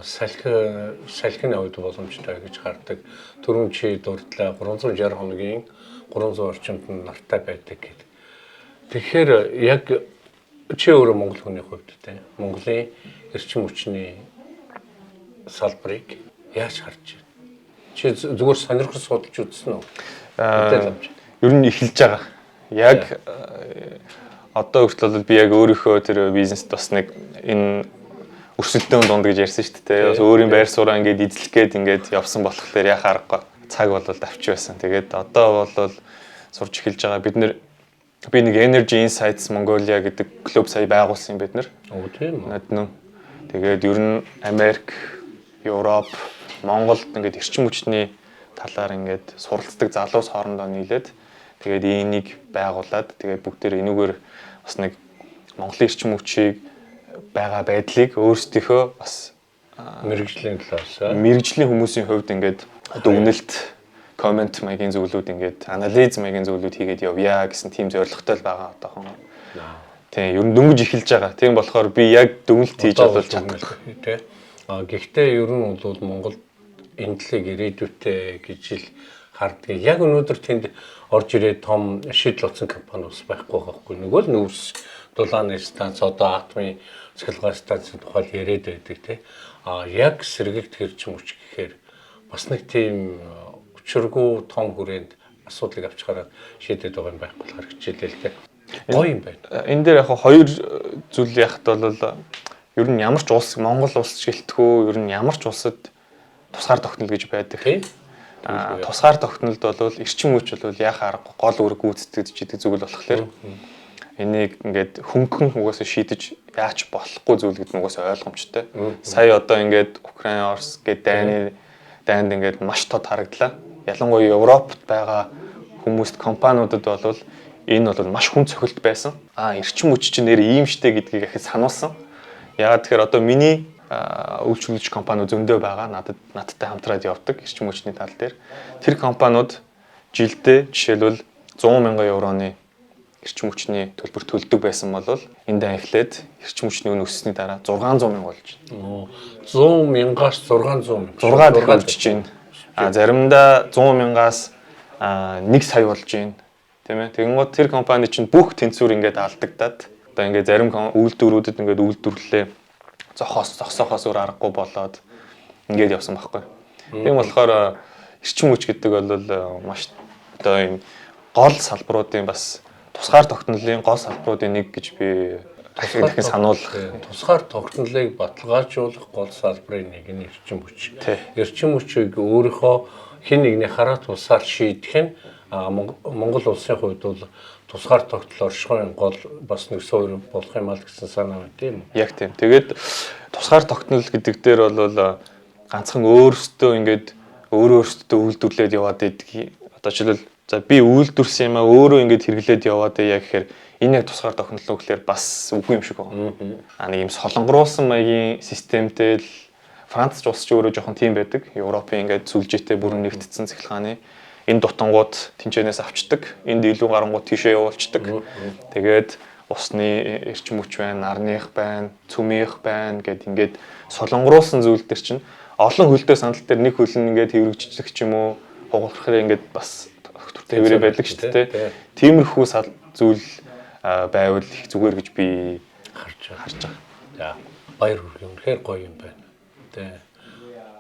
Салхины хувьд боломжтой гэж хардаг. Түрүүн чи дурдлаа 360 хоногийн 300 орчимд нартай байдаг гэдэг. Тэгэхээр яг чи өөрөө монгол хүний хувьд те Монголын эрчим хүчний салбарыг яаж харж байна? Чи зүгээр сонирхол судалж үзсэн үү? Ер нь эхэлж байгаа. Яг одоо хүртэл би яг өөрийнхөө тэр бизнест бас нэг энэ өрсөлдөөн дунд гэж ярьсан шүү дээ. Өөрийн байр сууриа ингээд эзлэх гээд ингээд явсан болохоор яхаа аргагүй. Цаг бол давч байсан. Тэгээд одоо бол сурч эхэлж байгаа. Би нэг Energy Insights Mongolia гэдэг клуб сая байгуулсан бид нар. Тийм үү. Тэгээд ер нь Америк, Европ, Монголд ингээд эрчим хүчний талаар ингээд суралцдаг залуус хоорондоо нийлээд тэгээд энийг байгуулад тэгээд бүгдээр энүүгээр бас нэг Монголын эрчим хүчийг байгаа байдлыг өөрсдийнхөө бас мэрэгжлийн талаас мэрэгжлийн хүмүүсийн хувьд ингээд дүгнэлт коммент маягийн зүйлүүд ингээд анализ маягийн зүйлүүд хийгээд явъя гэсэн тийм зорилготой л байгаа одоохон. Тийм, ер нь дөнгөж эхэлж байгаа. Тийм болохоор би яг дүгнэлт хийж бодож чадна. Тэ. Гэхдээ ер нь бол Монгол энэ талыг ирээдүйтэй гэж ил харддаг. Яг өнөөдөр тэнд орж ирээд том шийдэл утсан компани ус байхгүй байхгүй. Нөгөө л нүүрс дулааны станц одоо атомын цэглэгээ станцын тухай яриад байдаг тий. Яг сэргийгдэх эрчим хүч гэхээр бас нэг тийм учиргүй том хүрээнд асуудлыг авч гараад шийдээд байгаа юм байх болохоор хичээлээ л тий. Гоё юм байна. Энэ дээр яг хоёр зүйл яхад бол ер нь ямар ч улс Монгол улс ч гэлтгүү ер нь ямар ч улсад тусгаар тогтнол гэж байдаг. Тусгаар тогтнолд бол эрчим хүч бол яхаа аргагүй гол үүрэг гүйцэтгэж идэг зүйл болохоор энийг ингээд хөнгөн угаасаа шийдэж яач болохгүй зүйл гэдэг нь угаасаа ойлгомжтой. Сая одоо ингээд Украин, Орос гэдэг дайнд ингээд маш тод харагдлаа. Ялангуяа Европт байгаа хүмүүст компаниудад бол энэ бол маш хүн цохилт байсан. Эрчим хүч чинь нэр ийм штэ гэдгийг ахиж сануулсан. Яагаад тэгэхээр одоо миний үйлчлүүлэгч компаниуд зөндөө байгаа. Надтай хамтраад явдаг эрчим хүчний тал дээр. Тэр компаниуд жилдээ жишээлбэл 100 мянган евроны эрчим хүчний төлбөр төлдөг байсан бол энэ дан эхлээд эрчим хүчний үн өссөний дараа 600 мянга болж байна. 100 мянгаас 600 6 дахин болчихж байна. Заримдаа 100 мянгаас 1 сая болж байна. Тийм ээ. Тэгэнгუთ тэр компани чинь бүх тэнцвэр ингээд алдагдаад одоо ингээд зарим үйлдвэрүүдэд ингээд үйлдвэрлэлээ зогсоохоос өөр аргагүй болоод ингээд явсан байхгүй. Тийм болохоор эрчим хүч гэдэг бол маш одоо юм гол салбаруудын бас тусгаар тогтнолын гол салбаруудын нэг гэж би дахин сануулах. Тусгаар тогтнолыг баталгаажуулах гол салбарын нэг нь эрчим хүч. Эрчим хүчийг өөрийнхөө хэн нэгний хараа тусаар шийдэх нь Монгол улсын хувьд бол тусгаар тогтнол оршихуйн гол бас нэг суурь болох юм аа гэсэн санаа байна тийм үү? Яг тийм. Тэгээд тусгаар тогтнол гэдэг дээр бол ганцхан өөрөөсөө ингээд өөрөөсөө үйлдвэрлээд яваад идэг. Одоо жишээлбэл за би үйлдвэрсэн юм аа өөрөө ингээд хэрэглээд яваад яа гэхээр энэ яг тусгаар тогтнол уу гэхээр бас үгүй юм шиг байна. Нэг юм солонгоруулсан маягийн системтэй л Франц улс ч өөрөө жоохон тийм байдаг. Европын ингээд сүлжээтэй бүрэн нэгтдсэн цахилгааны энэ дутангууд тэнцэнээс авчдаг. Энд илүү гарангууд тийшээ явуулцдаг. Тэгээд усны эрчим хүч байна, нарных байна, цөмийнх байна гэд ингээд солонгоруулсан зүйл төр чинь олон хөлтөө сандал дээр нэг хөл нь ингээд хэврэгжчих ч юм уу хугалахаар ингээд бас төвөрөө байдаг шүү дээ. Тиймэрхүү зүйл байвал их зүгээр гэж би харж байгаа. За баяр хүргэе. Үнэхээр гоё юм байна. Тэ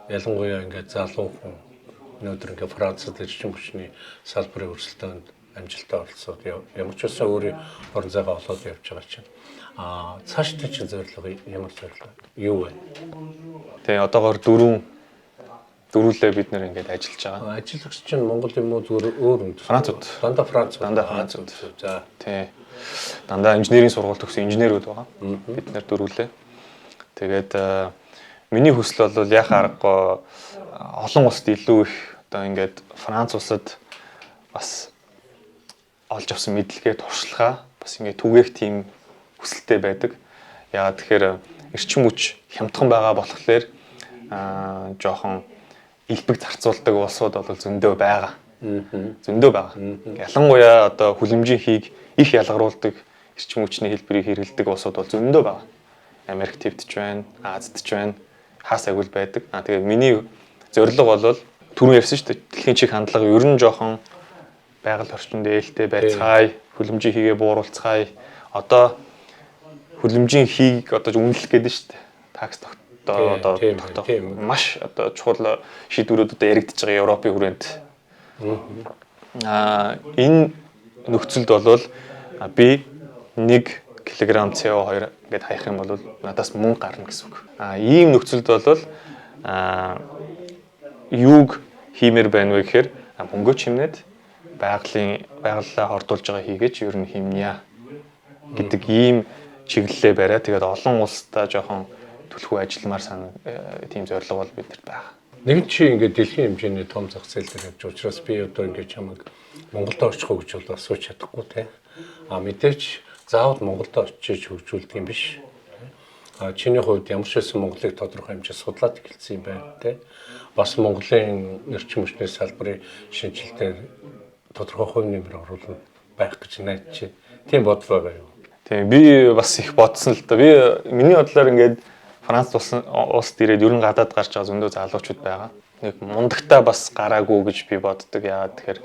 ялангуяа ингээд залуу хүн өнөөдөр ингээд Францад эрчим хүчний салбарын өрсөлдөөнд амжилттай оролцоод ямар ч үсэн өөрийн орон зайгаа олоод явж байгаа чинь цаашдаа чинь зорилго ямар зорилго юу вэ? Тэгээ одоогоор дөрвөлээ бид нэр ингээд ажиллаж байгаа. Ажиллагч чинь Монгол юм уу зүгээр өөр юм? Францууд. Дандаа Францууд. За тий. Дандаа инженерийн сургууль төгссөн инженерүүд байгаа. Бид нэр дөрвөлээ. Тэгээд миний хүсэл бол яхаа аргагүй олон улсад илүү их одоо ингээд Франц улсад бас олж авсан мэдлэгээ туршлагаа бас ингээд түгээх тийм хүсэлтэй байдаг. Яагаад тэгэхээр эрчим хүч хямдхан байгаа болохоор жоохон элбэг зарцуулдаг улсууд бол зөндөө байгаа. Зөндөө байгаа. Ялангуяа одоо хүлэмжийн хийг их ялгаруулдаг эрчим хүчний хэлбэрийг хэрэглэдэг улсууд бол зөндөө байгаа. Америк твдч байна, Азид ч байна. Хаас агуул байдаг. Тэгээд миний зорилго бол түрүүн ярьсан шүү дээ. Дэлхийн чиг хандлага ер нь жоохон байгаль орчинд ээлтэй байцгаая, хүлэмжийн хийгээ бууруулцгаая. Одоо хүлэмжийн хийг одоо үнэлэх гэдэг нь шүү дээ. Такс одоо маш одоо чухал шийдвэрүүд одоо яригдж байгаа Европын хүрээнд. Энэ нөхцөлд бол би 1 кг CO2 ингээд хаях юм бол надаас мөнгө гарна гэсэн үг. Ийм нөхцөлд бол юуг хиймээр байна вэ гэхээр мөнгөө чимнээд байгаллаа хордуулж байгаа хийгээч ер нь химнэ гэдэг ийм чиглэлээ бариа. Тэгээд олон улстай жоохон төлхөө ажилламаар тийм зорилго бол бидэрт байгаа. Нэг чи ингээд дэлхийн хэмжээний том зах зээл дээр явж учраас би одоо ингээд чамайг Монголд очих уу гэж бол асууж чадахгүй те. Мэдээч заавал Монголд очиж хөгжүүлдэг юм биш. Чиний хувьд ямар ч байсан Монголыг тодорхой хэмжээ судлаад эхэлсэн юм байна те. Бас Монголын эрчим хүчний салбарын шинжилтээр тодорхой хувь нэмэр оруулах байх гэж найдаж байна. Тийм бодол байгаа юу? Тийм би бас их бодсон л да. Би миний бодлоор ингээд Франц улсад ирээд ерөн гадаад гарч байгаа зөндөө залуучууд байгаа. Нэг мундагтаа бас гараагүй гэж би боддог. Яагаад тэгэхээр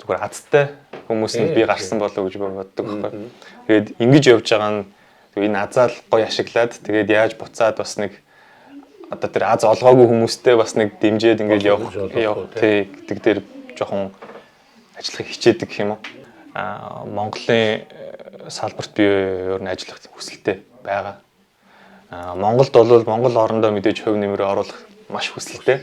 зүгээр азтай хүмүүс нь би гарсан болов гэж боддог байхгүй. Тэгээд ингэж явж байгаа нь энэ азаал гоё ашиглаад тэгээд яаж буцаад бас нэг одоо тэр аз олгоогүй хүмүүстэй бас нэг дэмжээд ингээд явах тий гэдэг дээр жоохон ажиллах хичээдэг гэх юм уу. Монголын салбарт би ер нь ажиллах хүсэлтэй байгаа. Монголд бол Монгол орондоо мэдээж хувь нэмрээ оруулах маш хүсэлтэй.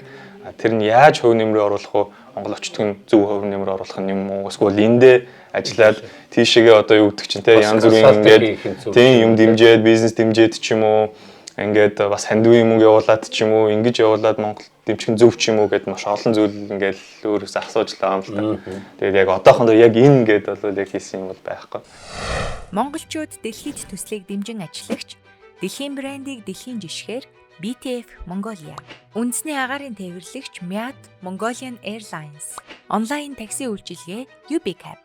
Тэр нь яаж хувь нэмрээ оруулах вэ? Монгол очтог нь зөв хувь нэмрээ оруулах нь юм уу? Эсвэл эндээ ажиллаад тийшээгээ одоо юу гэдэг чинь те янз бүрийн ингээд тийм юм дэмжиж, бизнес дэмжиж ч юм уу, ингээд бас хандивын юм явуулаад ч юм уу, ингэж явуулаад Монгол дэмжих нь зөв ч юм уу гэд маш олон зүйл ингээд өөрөөсөө асууж байгаа юм л та. Тэгээд яг одоохондоо яг энэ гээд бол яг хийсэн юм бол байхгүй. Монголчууд дэлхийд төслийг дэмжин ажиллагч дэлхийн брендийг дэлхийн жишгээр BTF Mongolia, үндэсний агаарын тээвэрлэгч Myat Mongolian Airlines, онлайн такси үйлчилгээ UBCab.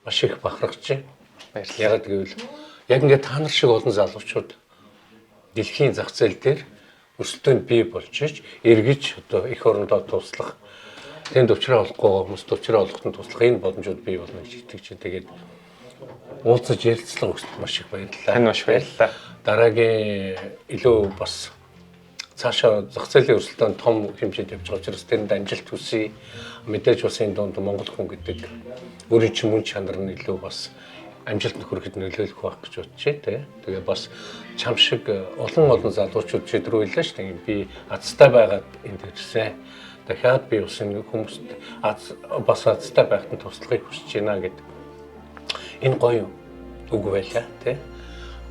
Маш их бахархаж байна. Баярлалаа. Яг гэвэл яг ингээд та нар шиг олон залуучууд дэлхийн зах зээл дээр өрсөлдөөнд бий болж ич эргэж одоо их орондоо туслах, тэнд уулзраа олохгүй хүмүүс уулзраа олоход туслах энэ боломжууд бий болно гэж итгэж байна. Тэгээд уулзаж ярилцлага өгсөнд маш их баярлалаа. Тань маш баярлалаа. Дараагийн илүү бас цаашаа зах зээлийн өрсөлдөөнд том хэмжээнд явж байгаа учраас тэрэнд амжилт хүсье. Мэдээж бас энэ донд Монгол хүн гэдэг өөрийн чинь мөн чанар нь илүү бас амжилт нөхөрөхөд нөлөөлөх байх гэж бодож байна. Тэгээ бас чам шиг олон залуучууд шийдрүү хэлээ шүү дээ. Би азтай байгаад энд ирсэн. Дахиад би бас энэ хүмүүст бас азтай байхад нь туслахыг хүсэж байна гэдэг. Энэ гоё үг байлаа тий.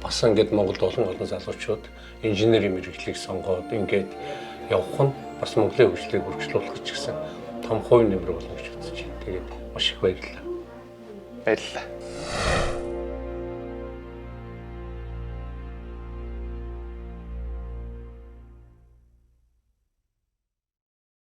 Бас ингээд Монголд олон залуучууд инженерийн мэргэжлийг сонгоод ингээд явах нь бас Монголын хөгжлийг хөгжлүүлэх ч гэсэн том хувь нэмэр болно гэж үзэж байна. Тэгээд маш их баярлалаа. Баярлалаа.